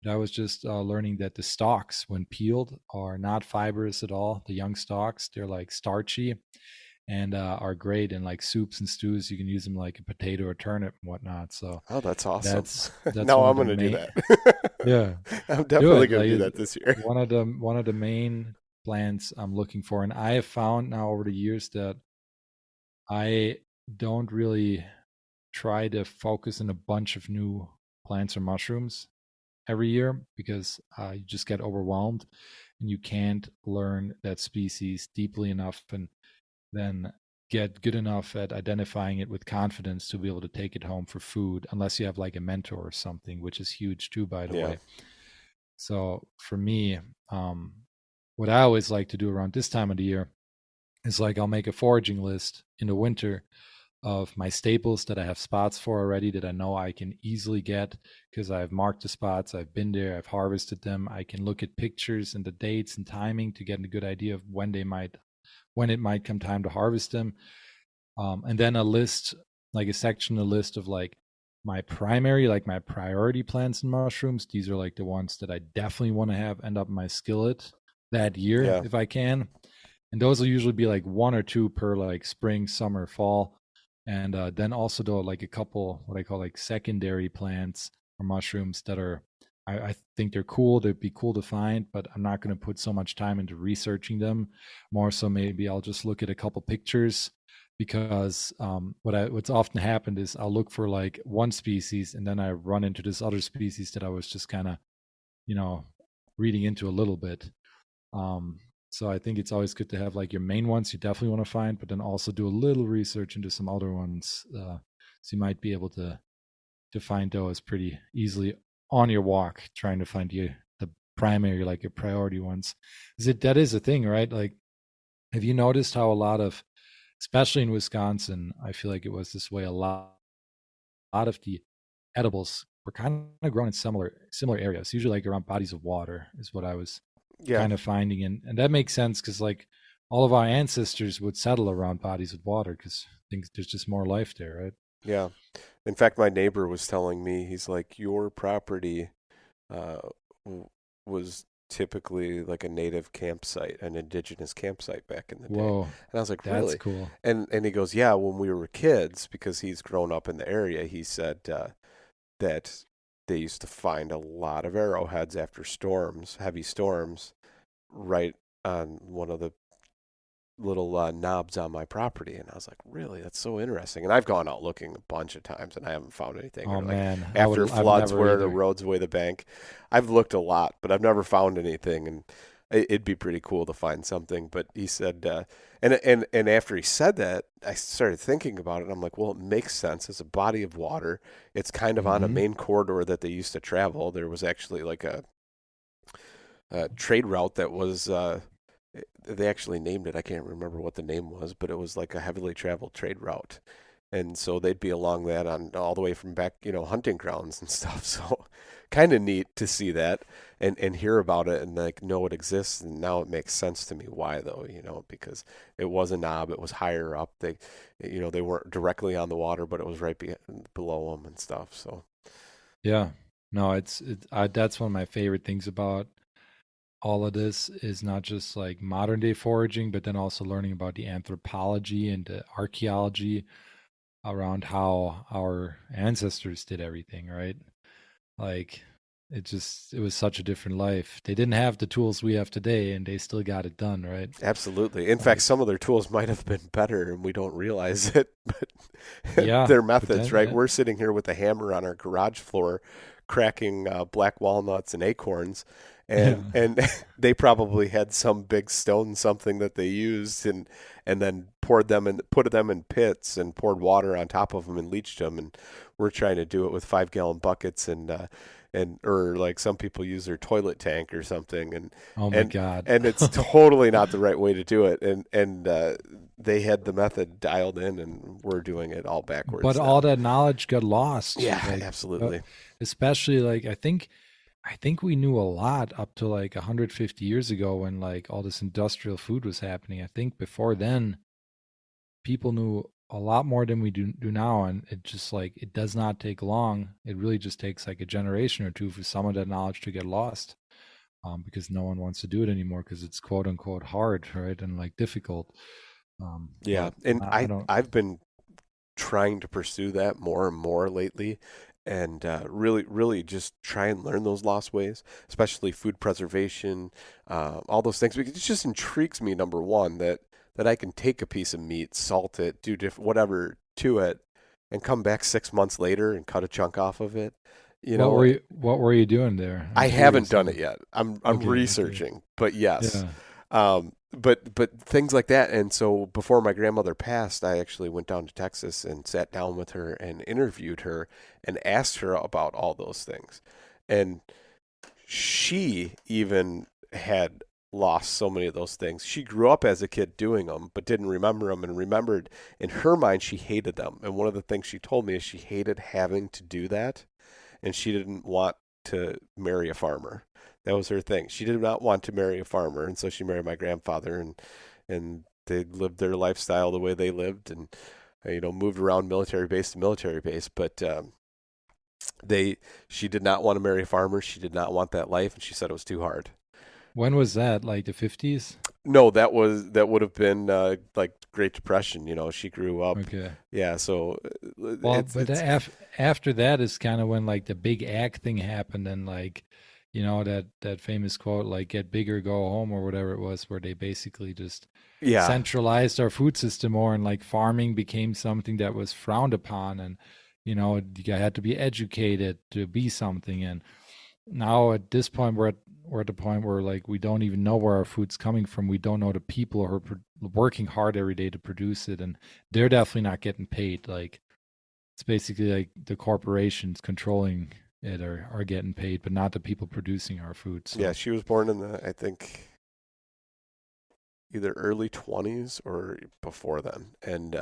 but I was just learning that the stalks, when peeled, are not fibrous at all. The young stalks, they're like starchy, and are great in like soups and stews. You can use them like a potato or turnip and whatnot. So that's awesome. That's now I'm going to do that. Yeah, I'm definitely going to do that this year. One of the main plants I'm looking for, and I have found now over the years that I don't really try to focus on a bunch of new plants or mushrooms every year, because you just get overwhelmed and you can't learn that species deeply enough and then get good enough at identifying it with confidence to be able to take it home for food, unless you have like a mentor or something, which is huge too, by the way. So for me, what I always like to do around this time of the year is like I'll make a foraging list in the winter of my staples that I have spots for already that I know I can easily get because I've marked the spots, I've been there, I've harvested them. I can look at pictures and the dates and timing to get a good idea of when it might come time to harvest them. And then a list of like my priority plants and mushrooms. These are like the ones that I definitely want to have end up in my skillet that year if I can. And those will usually be like 1 or 2 per like spring, summer, fall. And then also though like a couple what I call like secondary plants or mushrooms that are I think they're cool. They'd be cool to find, but I'm not going to put so much time into researching them. More so, maybe I'll just look at a couple pictures, because what's often happened is I'll look for like one species and then I run into this other species that I was just kind of, reading into a little bit. So I think it's always good to have like your main ones you definitely want to find, but then also do a little research into some other ones. So you might be able to to find those pretty easily on your walk, trying to find the primary, like your priority ones. That is a thing, right? Like, have you noticed how a lot of, especially in Wisconsin, I feel like it was this way, a lot of the edibles were kind of grown in similar areas, usually like around bodies of water is what I was Yeah. kind of finding. And that makes sense because like all of our ancestors would settle around bodies of water because there's just more life there, right? Yeah. In fact, my neighbor was telling me, he's like, your property uh, was typically like a native campsite, an indigenous campsite back in the day. Whoa, And I was like, that's really? cool. And he goes, yeah, when we were kids, because he's grown up in the area, he said that they used to find a lot of arrowheads after storms, heavy storms, right on one of the little knobs on my property. And I was like, really? That's so interesting. And I've gone out looking a bunch of times and I haven't found anything. Oh Or like man, after floods never where the either. roads away the bank, I've looked a lot, but I've never found anything. And it'd be pretty cool to find something. But he said, and after he said that, I started thinking about it. And I'm like, well, it makes sense. It's a body of water. It's kind of on a Mhm. main corridor that they used to travel. There was actually like a trade route that was they actually named it. I can't remember what the name was, but it was like a heavily traveled trade route. And so they'd be along that on all the way from back, hunting grounds and stuff. So kind of neat to see that and hear about it and like know it exists. And now it makes sense to me why though, because it was a knob, it was higher up. They weren't directly on the water, but it was right below them and stuff. So Yeah, no, that's one of my favorite things about all of this is not just like modern day foraging, but then also learning about the anthropology and the archaeology around how our ancestors did everything, right? Like it was such a different life. They didn't have the tools we have today and they still got it done, right? absolutely. In Like, fact, some of their tools might have been better and we don't realize it, but yeah, their methods, right? yeah. We're sitting here with a hammer on our garage floor cracking black walnuts and acorns and they probably had some big stone something that they used and then put them in pits and poured water on top of them and leached them, and we're trying to do it with 5-gallon buckets and or like some people use their toilet tank or something Oh my God. and it's totally not the right way to do it, and they had the method dialed in and we're doing it all backwards But now. all that knowledge got lost. Yeah, like, absolutely. Especially like I think we knew a lot up to like 150 years ago when like all this industrial food was happening. I think before then people knew a lot more than we do now, and it just like it does not take long. It really just takes like a generation or two for some of that knowledge to get lost, because no one wants to do it anymore because it's quote unquote hard, right, and like difficult. Yeah, But and I don't. I've been trying to pursue that more and more lately, and really just try and learn those lost ways, especially food preservation, all those things, because it just intrigues me. Number one, that I can take a piece of meat, salt it, do whatever to it, and come back 6 months later and cut a chunk off of it. What were you doing there? I'm I haven't curious. done it yet. I'm Okay. researching, but yes. Yeah. But things like that. And so before my grandmother passed, I actually went down to Texas and sat down with her and interviewed her and asked her about all those things. And she even had lost so many of those things. She grew up as a kid doing them, but didn't remember them, and remembered in her mind she hated them. And one of the things she told me is she hated having to do that, and she didn't want to marry a farmer. That was her thing. She did not want to marry a farmer, and so she married my grandfather, and they lived their lifestyle the way they lived, and moved around military base to military base. But she did not want to marry a farmer. She did not want that life, and she said it was too hard. When was that? Like the 50s? No, that would have been like Great Depression. She grew up. Okay. Yeah, so Well, after that is kind of when like the big ag thing happened, and like, that famous quote, like "get bigger, go home" or whatever it was, where they basically just centralized our food system more, and like farming became something that was frowned upon, and you had to be educated to be something. And now at this point, we're at the point where like we don't even know where our food's coming from. We don't know the people who are working hard every day to produce it, and they're definitely not getting paid. Like it's basically like the corporations controlling it are getting paid, but not the people producing our food. So. Yeah, she was born in I think, either early 20s or before then. And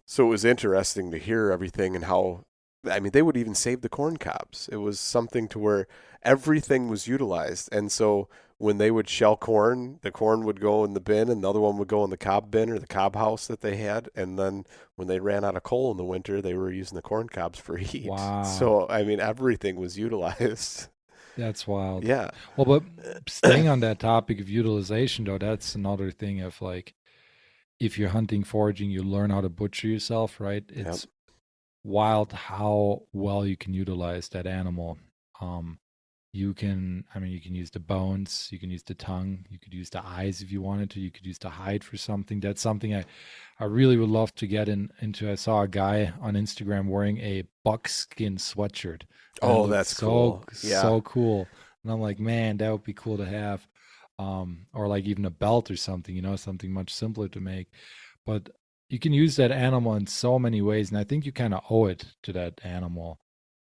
so it was interesting to hear everything and how, I mean, they would even save the corn cobs. It was something to where everything was utilized. And so when they would shell corn, the corn would go in the bin and the other one would go in the cob bin or the cob house that they had. And then when they ran out of coal in the winter, they were using the corn cobs for heat. Wow. So, I mean, everything was utilized. That's wild. Yeah. Well, but staying on that topic of utilization, though, that's another thing of like, if you're hunting, foraging, you learn how to butcher yourself, right? It's wild how well you can utilize that animal. You can use the bones, you can use the tongue, you could use the eyes if you wanted to, you could use the hide for something. That's something I really would love to get into. I saw a guy on Instagram wearing a buckskin sweatshirt. Oh, that's cool. Yeah. So cool. And I'm like, man, that would be cool to have. Or like even a belt or something, something much simpler to make. But you can use that animal in so many ways. And I think you kind of owe it to that animal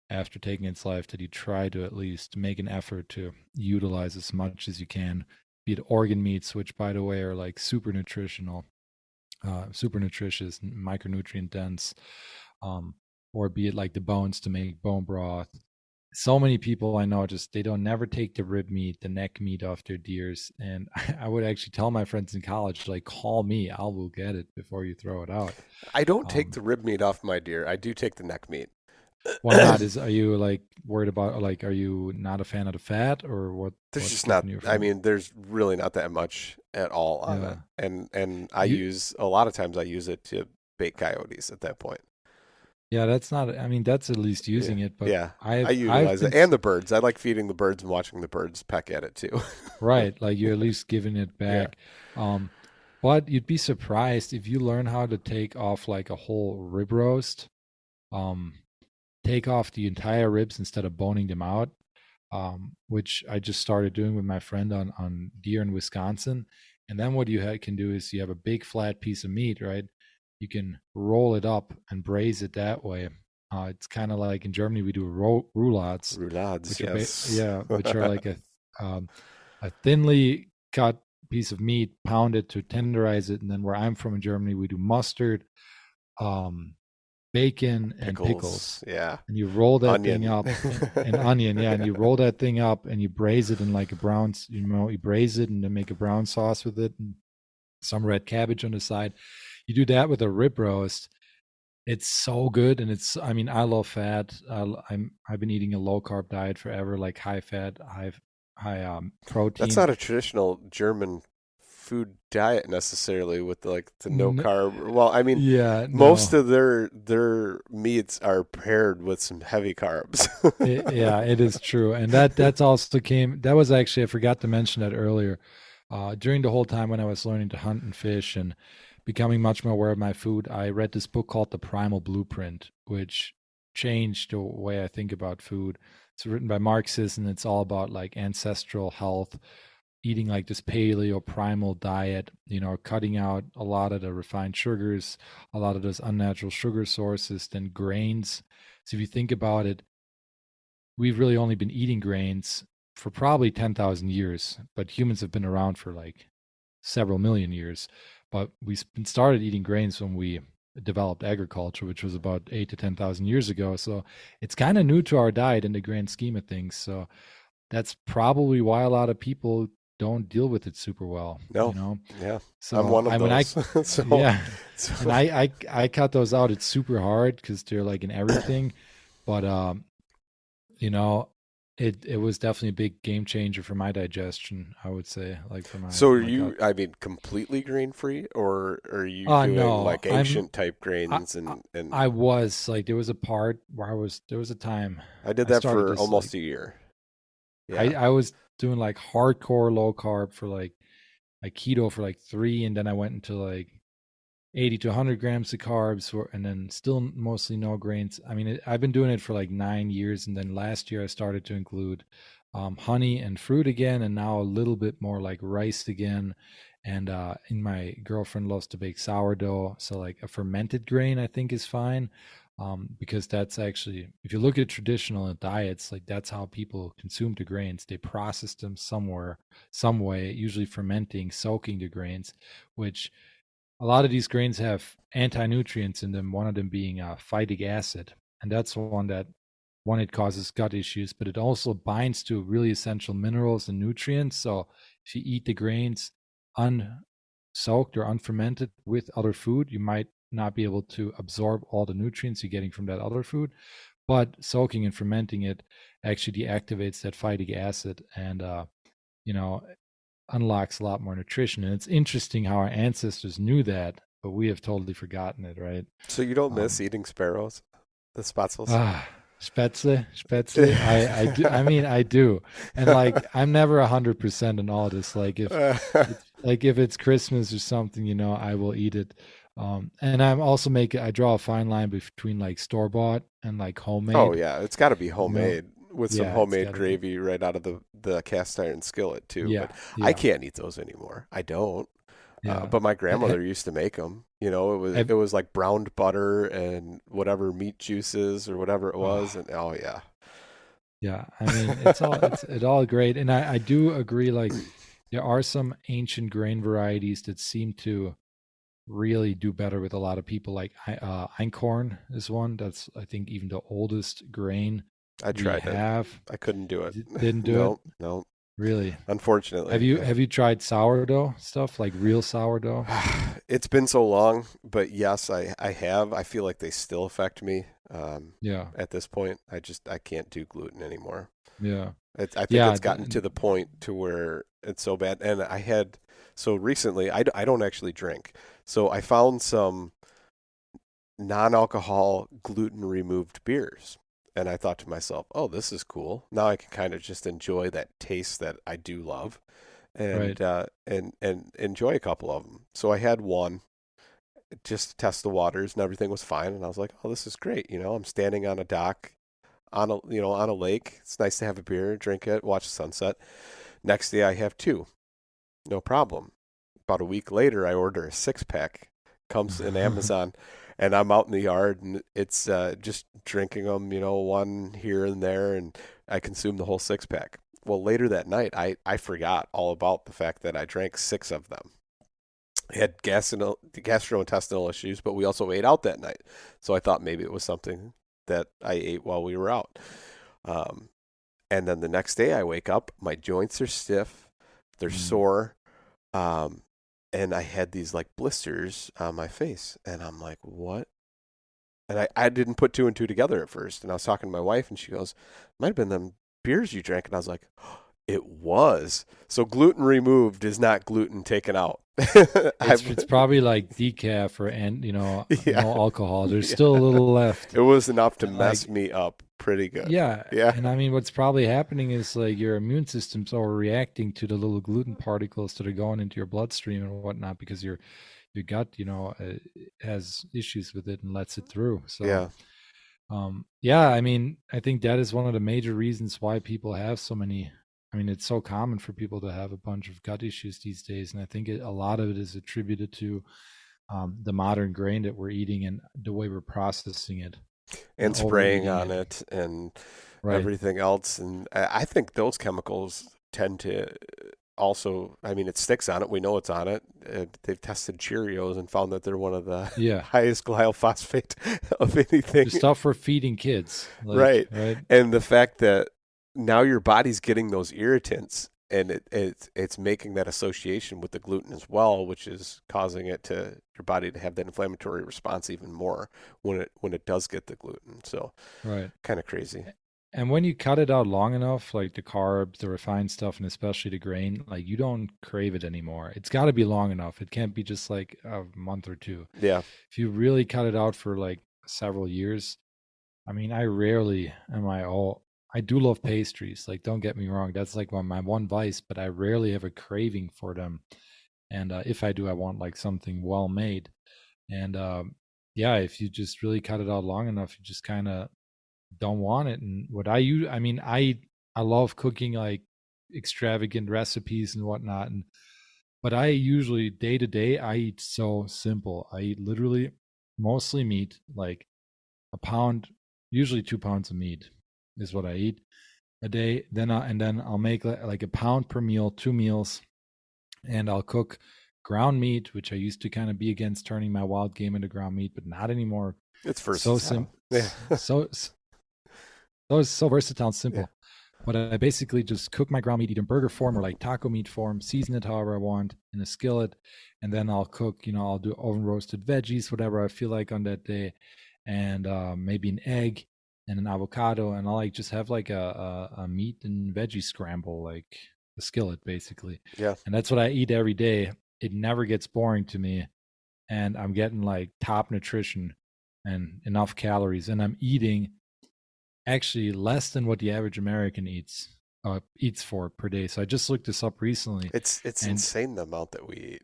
after taking its life that you try to at least make an effort to utilize as much as you can, be it organ meats, which by the way are like super nutritional, super nutritious, micronutrient dense, or be it like the bones to make bone broth. So many people I know they don't never take the rib meat, the neck meat off their deers. And I would actually tell my friends in college, like, call me, I will get it before you throw it out. I don't take the rib meat off my deer. I do take the neck meat. Why not? Are you like worried about, like, are you not a fan of the fat or what? There's just not, I mean, there's really not that much at all on it. And I use, a lot of times I use it to bait coyotes at that point. Yeah, that's not, I mean, that's at least using it, but yeah, I utilize it. And the birds. I like feeding the birds and watching the birds peck at it too. Right. Like you're at least giving it back. Yeah. But you'd be surprised if you learn how to take off like a whole rib roast, take off the entire ribs instead of boning them out, which I just started doing with my friend on deer in Wisconsin. And then what you can do is you have a big flat piece of meat, right? You can roll it up and braise it that way. It's kind of like in Germany we do roulades. Roulades, yes. Which are like a thinly cut piece of meat, pounded to tenderize it. And then where I'm from in Germany, we do mustard, bacon, and pickles. Yeah. And you roll that thing up, and onion, yeah. And you roll that thing up and you braise it in like a brown, you braise it and then make a brown sauce with it and some red cabbage on the side. You do that with a rib roast. It's so good. And I love fat. I've been eating a low carb diet forever, like high fat, high protein. That's not a traditional German food diet necessarily, with like the no carb. Well, I mean, most of their meats are paired with some heavy carbs. It is true. And that's also that was actually, I forgot to mention that earlier. During the whole time when I was learning to hunt and fish and becoming much more aware of my food, I read this book called The Primal Blueprint, which changed the way I think about food. It's written by Marxists, and it's all about like ancestral health, eating like this paleo primal diet, cutting out a lot of the refined sugars, a lot of those unnatural sugar sources, then grains. So if you think about it, we've really only been eating grains for probably 10,000 years, but humans have been around for like several million years. But we started eating grains when we developed agriculture, which was about 8,000 to 10,000 years ago. So it's kind of new to our diet in the grand scheme of things. So that's probably why a lot of people don't deal with it super well. No. Yeah. So I'm one of those. And I cut those out. It's super hard because they're like in everything. But it was definitely a big game changer for my digestion, I would say. Like for my So are you completely grain free, or are you doing like ancient type grains and I was like, there was a part where there was a time I did that for almost a year. Yeah. I was doing like hardcore low carb for like keto for like 3, and then I went into like 80 to 100 grams of carbs, and then still mostly no grains. I mean, I've been doing it for like 9 years, and then last year I started to include honey and fruit again, and now a little bit more like rice again. And my girlfriend loves to bake sourdough, so like a fermented grain I think is fine. because that's actually, if you look at traditional diets, like that's how people consume the grains. They process them somewhere, some way, usually fermenting, soaking the grains, which a lot of these grains have anti-nutrients in them, one of them being phytic acid. And that's one, it causes gut issues, but it also binds to really essential minerals and nutrients. So if you eat the grains unsoaked or unfermented with other food, you might not be able to absorb all the nutrients you're getting from that other food. But soaking and fermenting it actually deactivates that phytic acid and, unlocks a lot more nutrition. And it's interesting how our ancestors knew that, but we have totally forgotten it, right? So you don't miss eating sparrows, the spatzels? Spätzle. I do. I mean, I do. And like, I'm never 100% in all this. Like if it's Christmas or something, I will eat it. And I'm also I draw a fine line between like store bought and like homemade. Oh yeah, it's got to be homemade with some Yeah, homemade gravy right out of the cast iron skillet too. Yeah, but I can't eat those anymore. I don't. Yeah. But my grandmother used to make them. It was like browned butter and whatever meat juices or whatever it was, and oh yeah. Yeah, I mean it's all great, and I do agree. Like there are some ancient grain varieties that seem to really do better with a lot of people. Like einkorn is one that's, I think, even the oldest grain I tried we have. I couldn't do it. Didn't do it? No. Really? Unfortunately. Have you tried sourdough stuff, like real sourdough? It's been so long, but yes, I have. I feel like they still affect me. At this point, I can't do gluten anymore. Yeah. I think it's gotten to the point to where it's so bad. And so recently, I don't actually drink. So I found some non-alcohol gluten-removed beers. And I thought to myself, oh, this is cool. Now I can kind of just enjoy that taste that I do love and and enjoy a couple of them. So I had one just to test the waters and everything was fine. And I was like, oh, this is great. I'm standing on a dock on a lake. It's nice to have a beer, drink it, watch the sunset. Next day I have two. No problem. About a week later, I order a 6-pack, comes in Amazon. And I'm out in the yard, and it's just drinking them, one here and there, and I consume the whole 6-pack. Well, later that night, I forgot all about the fact that I drank 6 of them. I had gastrointestinal issues, but we also ate out that night. So I thought maybe it was something that I ate while we were out. And then the next day I wake up, my joints are stiff, they're sore. And I had these like blisters on my face, and I'm like, what? And I didn't put 2 and 2 together at first. And I was talking to my wife, and she goes, might have been them beers you drank. And I was like, oh, it was. So gluten removed is not gluten taken out. It's probably like decaf or no alcohol. There's still a little left. It was enough to mess me up pretty good. Yeah. And I mean, what's probably happening is like your immune system's overreacting to the little gluten particles that are going into your bloodstream and whatnot because your gut, has issues with it and lets it through. So I mean, I think that is one of the major reasons why people have so many. I mean, it's so common for people to have a bunch of gut issues these days, and I think a lot of it is attributed to the modern grain that we're eating and the way we're processing it. And spraying on it and everything else. And I think those chemicals tend to also, I mean, it sticks on it. We know it's on it. They've tested Cheerios and found that they're one of the highest glyphosate of anything. The stuff for feeding kids. Right. And the fact that now your body's getting those irritants and it's making that association with the gluten as well, which is causing your body to have that inflammatory response even more when it does get the gluten. So kind of crazy. And when you cut it out long enough, like the carbs, the refined stuff, and especially the grain, like you don't crave it anymore. It's got to be long enough. It can't be just like a month or 2. Yeah. If you really cut it out for like several years, I mean, I rarely am I do love pastries. Like, don't get me wrong. That's like my one vice, but I rarely have a craving for them. And if I do, I want like something well made. And if you just really cut it out long enough, you just kind of don't want it. And what I use, I mean, I love cooking like extravagant recipes and whatnot. But I usually day to day, I eat so simple. I eat literally mostly meat, like a pound, usually 2 pounds of meat is what I eat a day. Then I'll make like a pound per meal, 2 meals, and I'll cook ground meat, which I used to kind of be against turning my wild game into ground meat, but not anymore. It's versatile. So versatile and simple. Yeah. But I basically just cook my ground meat either in burger form or like taco meat form, season it however I want in a skillet, and then I'll cook, I'll do oven roasted veggies, whatever I feel like on that day, and maybe an egg and an avocado, and I'll like just have like a meat and veggie scramble, like a skillet basically. Yeah. And that's what I eat every day. It never gets boring to me, and I'm getting like top nutrition and enough calories, and I'm eating actually less than what the average American eats for per day. So I just looked this up recently. It's insane the amount that we eat.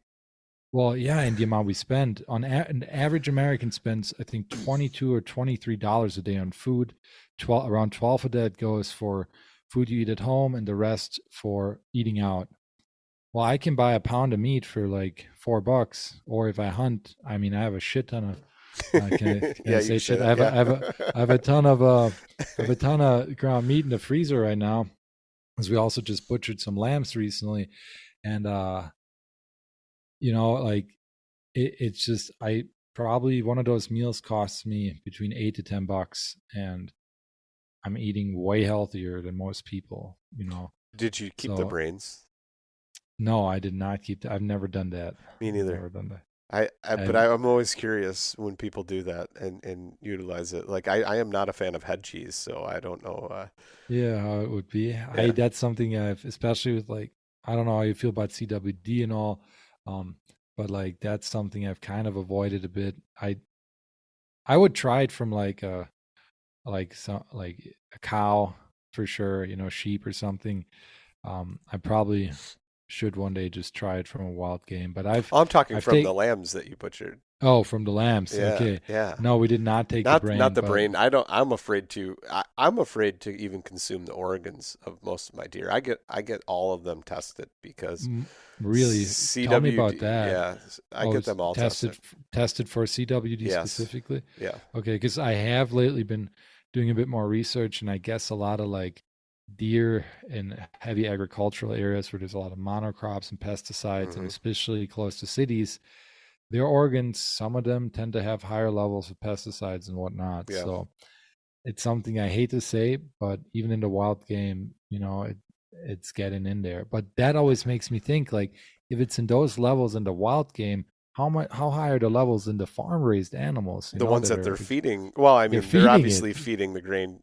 Well, yeah, and the amount we spend on an average American spends, I think, $22 or $23 a day on food. Around 12 of that goes for food you eat at home, and the rest for eating out. Well, I can buy a pound of meat for like $4, or if I hunt, I mean, I have a shit ton of. Can I say shit? I have a ton of ground meat in the freezer right now, because we also just butchered some lambs recently, and like it's just I probably one of those meals costs me between $8 to $10, and I'm eating way healthier than most people. Did you keep the brains? No, I did not keep. I've never done that. Me neither. I've never done that. I'm always curious when people do that and utilize it. Like I am not a fan of head cheese, so I don't know. Yeah, how it would be. Yeah. That's something especially with like, I don't know how you feel about CWD and all, but like that's something I've kind of avoided a bit. I would try it from like a cow for sure, sheep or something. I probably should one day just try it from a wild game, but I'm talking from the lambs that you butchered. Oh, from the lambs. Yeah, okay. Yeah. No, we did not take the brain. Not the brain. I'm afraid to even consume the organs of most of my deer. I get all of them tested because really CWD, tell me about that. Yeah, I get them all tested for CWD specifically. Yeah. Okay, because I have lately been doing a bit more research, and I guess a lot of like deer in heavy agricultural areas where there's a lot of monocrops and pesticides, and especially close to cities, their organs, some of them tend to have higher levels of pesticides and whatnot. Yeah. So it's something I hate to say, but even in the wild game, it's getting in there. But that always makes me think, like, if it's in those levels in the wild game, how high are the levels in the farm raised animals? The ones that they're feeding. Well, I mean, they're obviously feeding the grain.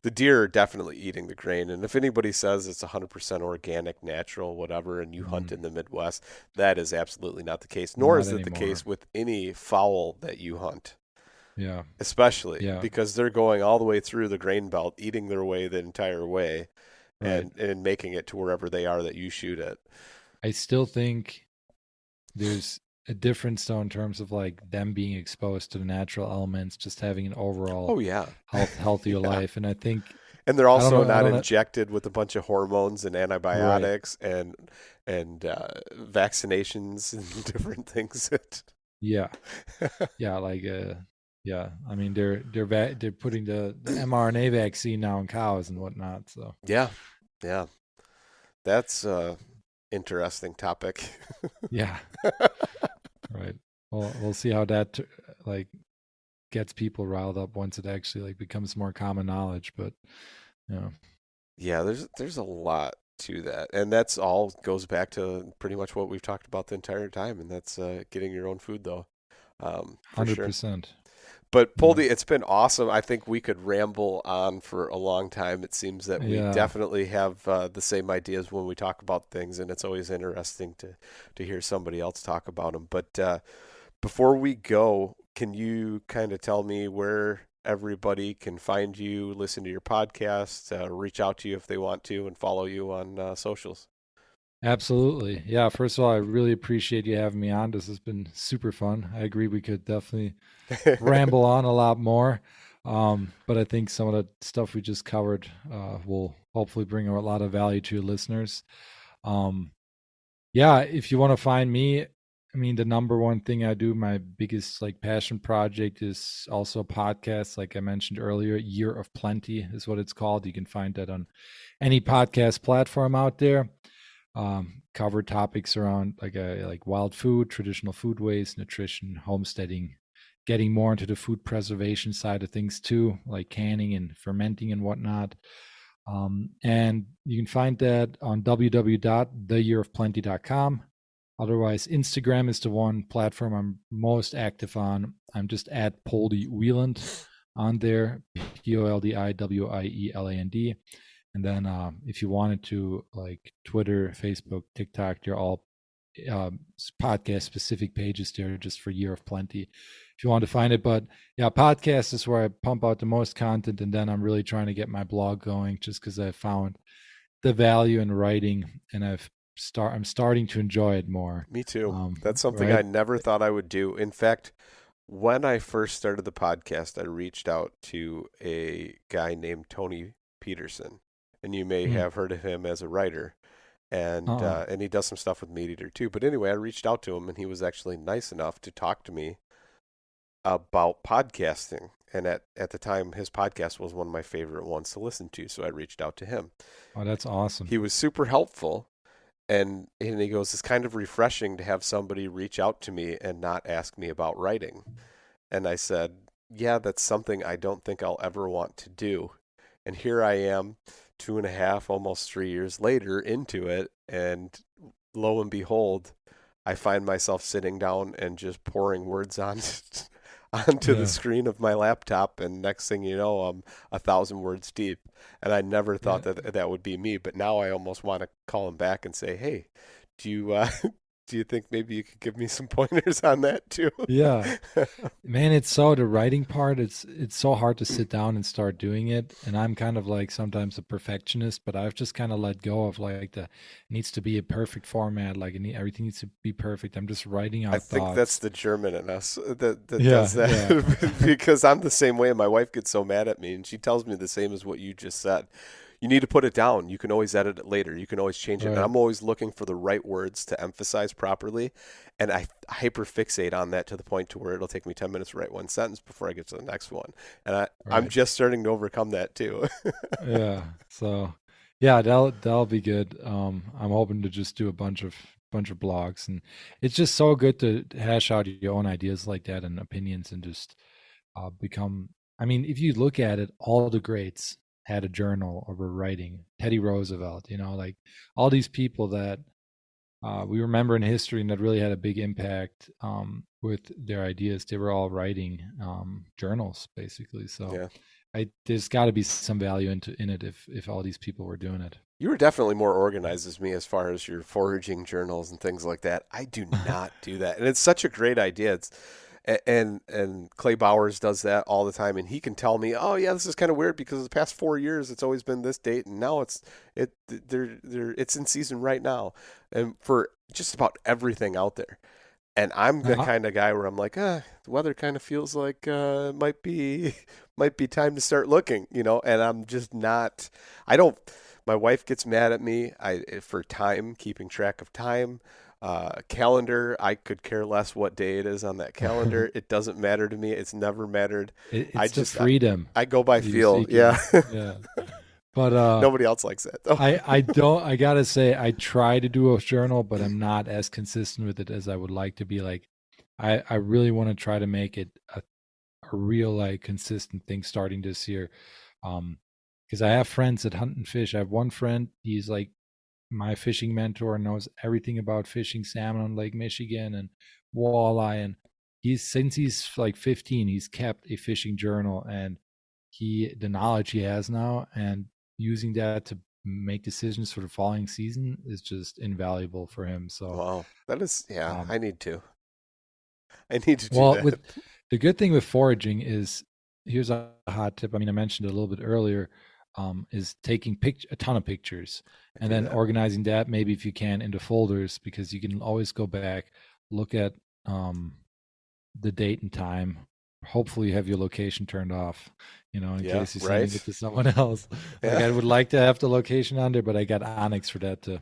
The deer are definitely eating the grain. And if anybody says it's 100% organic, natural, whatever, and you hunt in the Midwest, that is absolutely not the case. Nor is it the case with any fowl that you hunt. Yeah. Especially because they're going all the way through the grain belt, eating their way the entire way, and making it to wherever they are that you shoot at. I still think there's a difference though in terms of like them being exposed to the natural elements, just having an overall healthier life. And I think, and they're also not injected with a bunch of hormones and antibiotics and vaccinations and different things. I mean, they're putting the mRNA vaccine now in cows and whatnot. So yeah, that's interesting topic. Yeah. Right. Well, we'll see how that like gets people riled up once it actually like becomes more common knowledge. But yeah, there's a lot to that, and that's all goes back to pretty much what we've talked about the entire time, and that's getting your own food though. 100%. Sure. But Poldi, it's been awesome. I think we could ramble on for a long time. It seems that we definitely have the same ideas when we talk about things, and it's always interesting to hear somebody else talk about them. But before we go, can you kind of tell me where everybody can find you, listen to your podcast, reach out to you if they want to, and follow you on socials? Absolutely. Yeah. First of all, I really appreciate you having me on. This has been super fun. I agree. We could definitely ramble on a lot more. But I think some of the stuff we just covered will hopefully bring a lot of value to your listeners. If you want to find me, I mean, the number one thing I do, my biggest like passion project is also podcasts. Like I mentioned earlier, Year of Plenty is what it's called. You can find that on any podcast platform out there. Cover topics around like wild food, traditional food waste, nutrition, homesteading, getting more into the food preservation side of things too, like canning and fermenting and whatnot. And you can find that on www.theyearofplenty.com. Otherwise, Instagram is the one platform I'm most active on. I'm just at Poldi Weiland on there, POLDIWIELAND. And then if you wanted to, like Twitter, Facebook, TikTok, they're all podcast specific pages there just for Year of Plenty if you want to find it. But yeah, podcast is where I pump out the most content, and then I'm really trying to get my blog going just because I found the value in writing, and I'm starting to enjoy it more. Me too. That's something I never thought I would do. In fact, when I first started the podcast, I reached out to a guy named Tony Peterson, and you may have heard of him as a writer. And he does some stuff with Meat Eater too. But anyway, I reached out to him, and he was actually nice enough to talk to me about podcasting. And at the time, his podcast was one of my favorite ones to listen to, so I reached out to him. Oh, that's awesome. He was super helpful, and he goes, it's kind of refreshing to have somebody reach out to me and not ask me about writing. And I said, yeah, that's something I don't think I'll ever want to do. And here I am, 2.5, almost 3 years later into it, and lo and behold, I find myself sitting down and just pouring words onto the screen of my laptop, and next thing you know, I'm 1,000 words deep. And I never thought that would be me, but now I almost want to call him back and say, hey, do you think maybe you could give me some pointers on that too? Yeah, man, it's the writing part, it's so hard to sit down and start doing it. And I'm kind of like sometimes a perfectionist, but I've just kind of let go of like it needs to be a perfect format. Like everything needs to be perfect. I'm just writing out thoughts. I think that's the German in us that does that because I'm the same way. My wife gets so mad at me, and she tells me the same as what you just said. You need to put it down. You can always edit it later. You can always change it. Right. And I'm always looking for the right words to emphasize properly. And I hyperfixate on that to the point to where it'll take me 10 minutes to write one sentence before I get to the next one. And I'm just starting to overcome that too. Yeah. So yeah, that'll be good. I'm hoping to just do a bunch of blogs, and it's just so good to hash out your own ideas like that and opinions and just become, I mean, if you look at it, all the greats had a journal or were writing. Teddy Roosevelt, like all these people that we remember in history and that really had a big impact with their ideas. They were all writing journals, basically. So there's got to be some value in it if all these people were doing it. You were definitely more organized as me as far as your foraging journals and things like that. I do not do that, and it's such a great idea. And Clay Bowers does that all the time, and he can tell me, oh yeah, this is kind of weird because the past 4 years it's always been this date, and now it's in season right now, and for just about everything out there. And I'm the kind of guy where I'm like, the weather kind of feels like might be time to start looking, and I'm just not. My wife gets mad at me for keeping track of time. Calendar, I could care less what day it is on that calendar. It doesn't matter to me. It's never mattered. It's just freedom. I go by feel. Yeah. But nobody else likes that though. I gotta say, I try to do a journal, but I'm not as consistent with it as I would like to be. Like I really want to try to make it a real like consistent thing starting this year. Because I have friends that hunt and fish. I have one friend, he's like my fishing mentor, knows everything about fishing salmon on Lake Michigan and walleye. And since he's like 15, he's kept a fishing journal, and the knowledge he has now and using that to make decisions for the following season is just invaluable for him. So wow, that is, I need to do that. With the good thing with foraging is, here's a hot tip. I mean, I mentioned it a little bit earlier. Is taking a ton of pictures and then organizing that, maybe if you can, into folders, because you can always go back, look at the date and time. Hopefully you have your location turned off, in case you're sending it to someone else. Like I would like to have the location on there, but I got Onyx for that to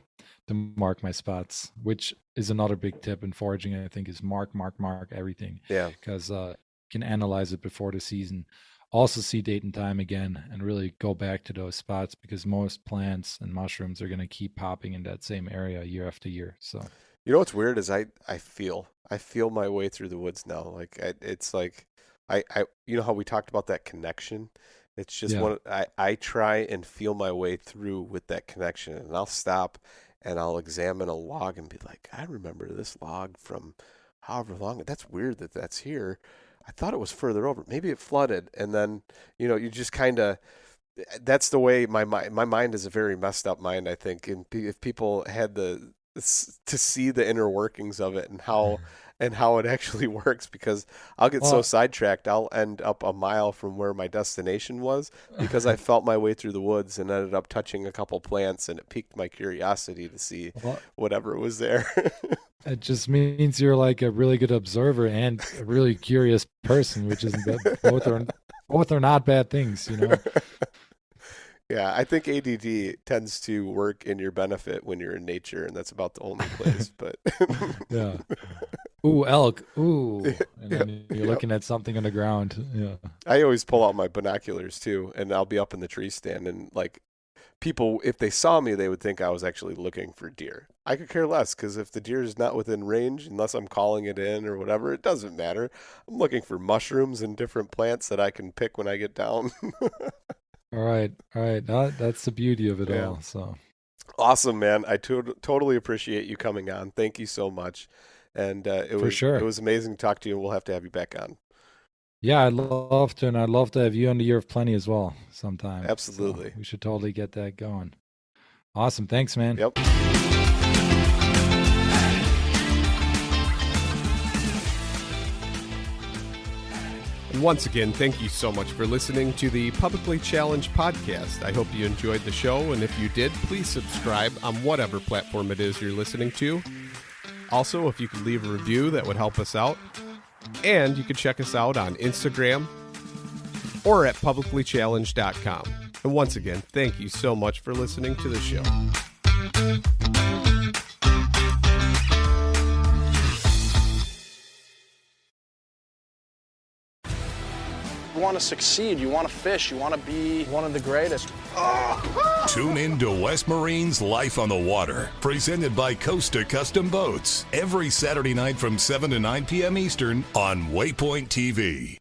to mark my spots, which is another big tip in foraging, I think, is mark everything. Yeah. Because you can analyze it before the season. Also see date and time again and really go back to those spots, because most plants and mushrooms are going to keep popping in that same area year after year. So, you know what's weird is I feel my way through the woods now. Like it's like I you know how we talked about that connection? It's just I try and feel my way through with that connection, and I'll stop and I'll examine a log and be like, I remember this log from however long. That's weird that that's here. I thought it was further over. Maybe it flooded. And then, you just kind of, that's the way my mind is a very messed up mind, I think. And if people had to see the inner workings of it and how it actually works, because I'll get so sidetracked, I'll end up a mile from where my destination was because I felt my way through the woods and ended up touching a couple plants, and it piqued my curiosity to see whatever was there. It just means you're like a really good observer and a really curious person, which is both are not bad things, Yeah, I think ADD tends to work in your benefit when you're in nature, and that's about the only place. But yeah, ooh, elk, ooh, and then you're looking at something on the ground. Yeah, I always pull out my binoculars too, and I'll be up in the tree stand, and like people, if they saw me, they would think I was actually looking for deer. I could care less, because if the deer is not within range, unless I'm calling it in or whatever, it doesn't matter. I'm looking for mushrooms and different plants that I can pick when I get down. All right. That's the beauty of it all. So awesome, man! I totally appreciate you coming on. Thank you so much, and it was amazing to talk to you. And we'll have to have you back on. Yeah, I'd love to, and I'd love to have you on the Year of Plenty as well sometime. Absolutely, so we should totally get that going. Awesome, thanks, man. Yep. And once again, thank you so much for listening to the Publicly Challenged podcast. I hope you enjoyed the show, and if you did, please subscribe on whatever platform it is you're listening to. Also, if you could leave a review, that would help us out. And you can check us out on Instagram or at publiclychallenged.com. And once again, thank you so much for listening to the show. You want to succeed, you want to fish, you want to be one of the greatest. Tune in to West Marine's Life on the Water, presented by Costa Custom Boats, every Saturday night from 7 to 9 p.m. Eastern on Waypoint TV.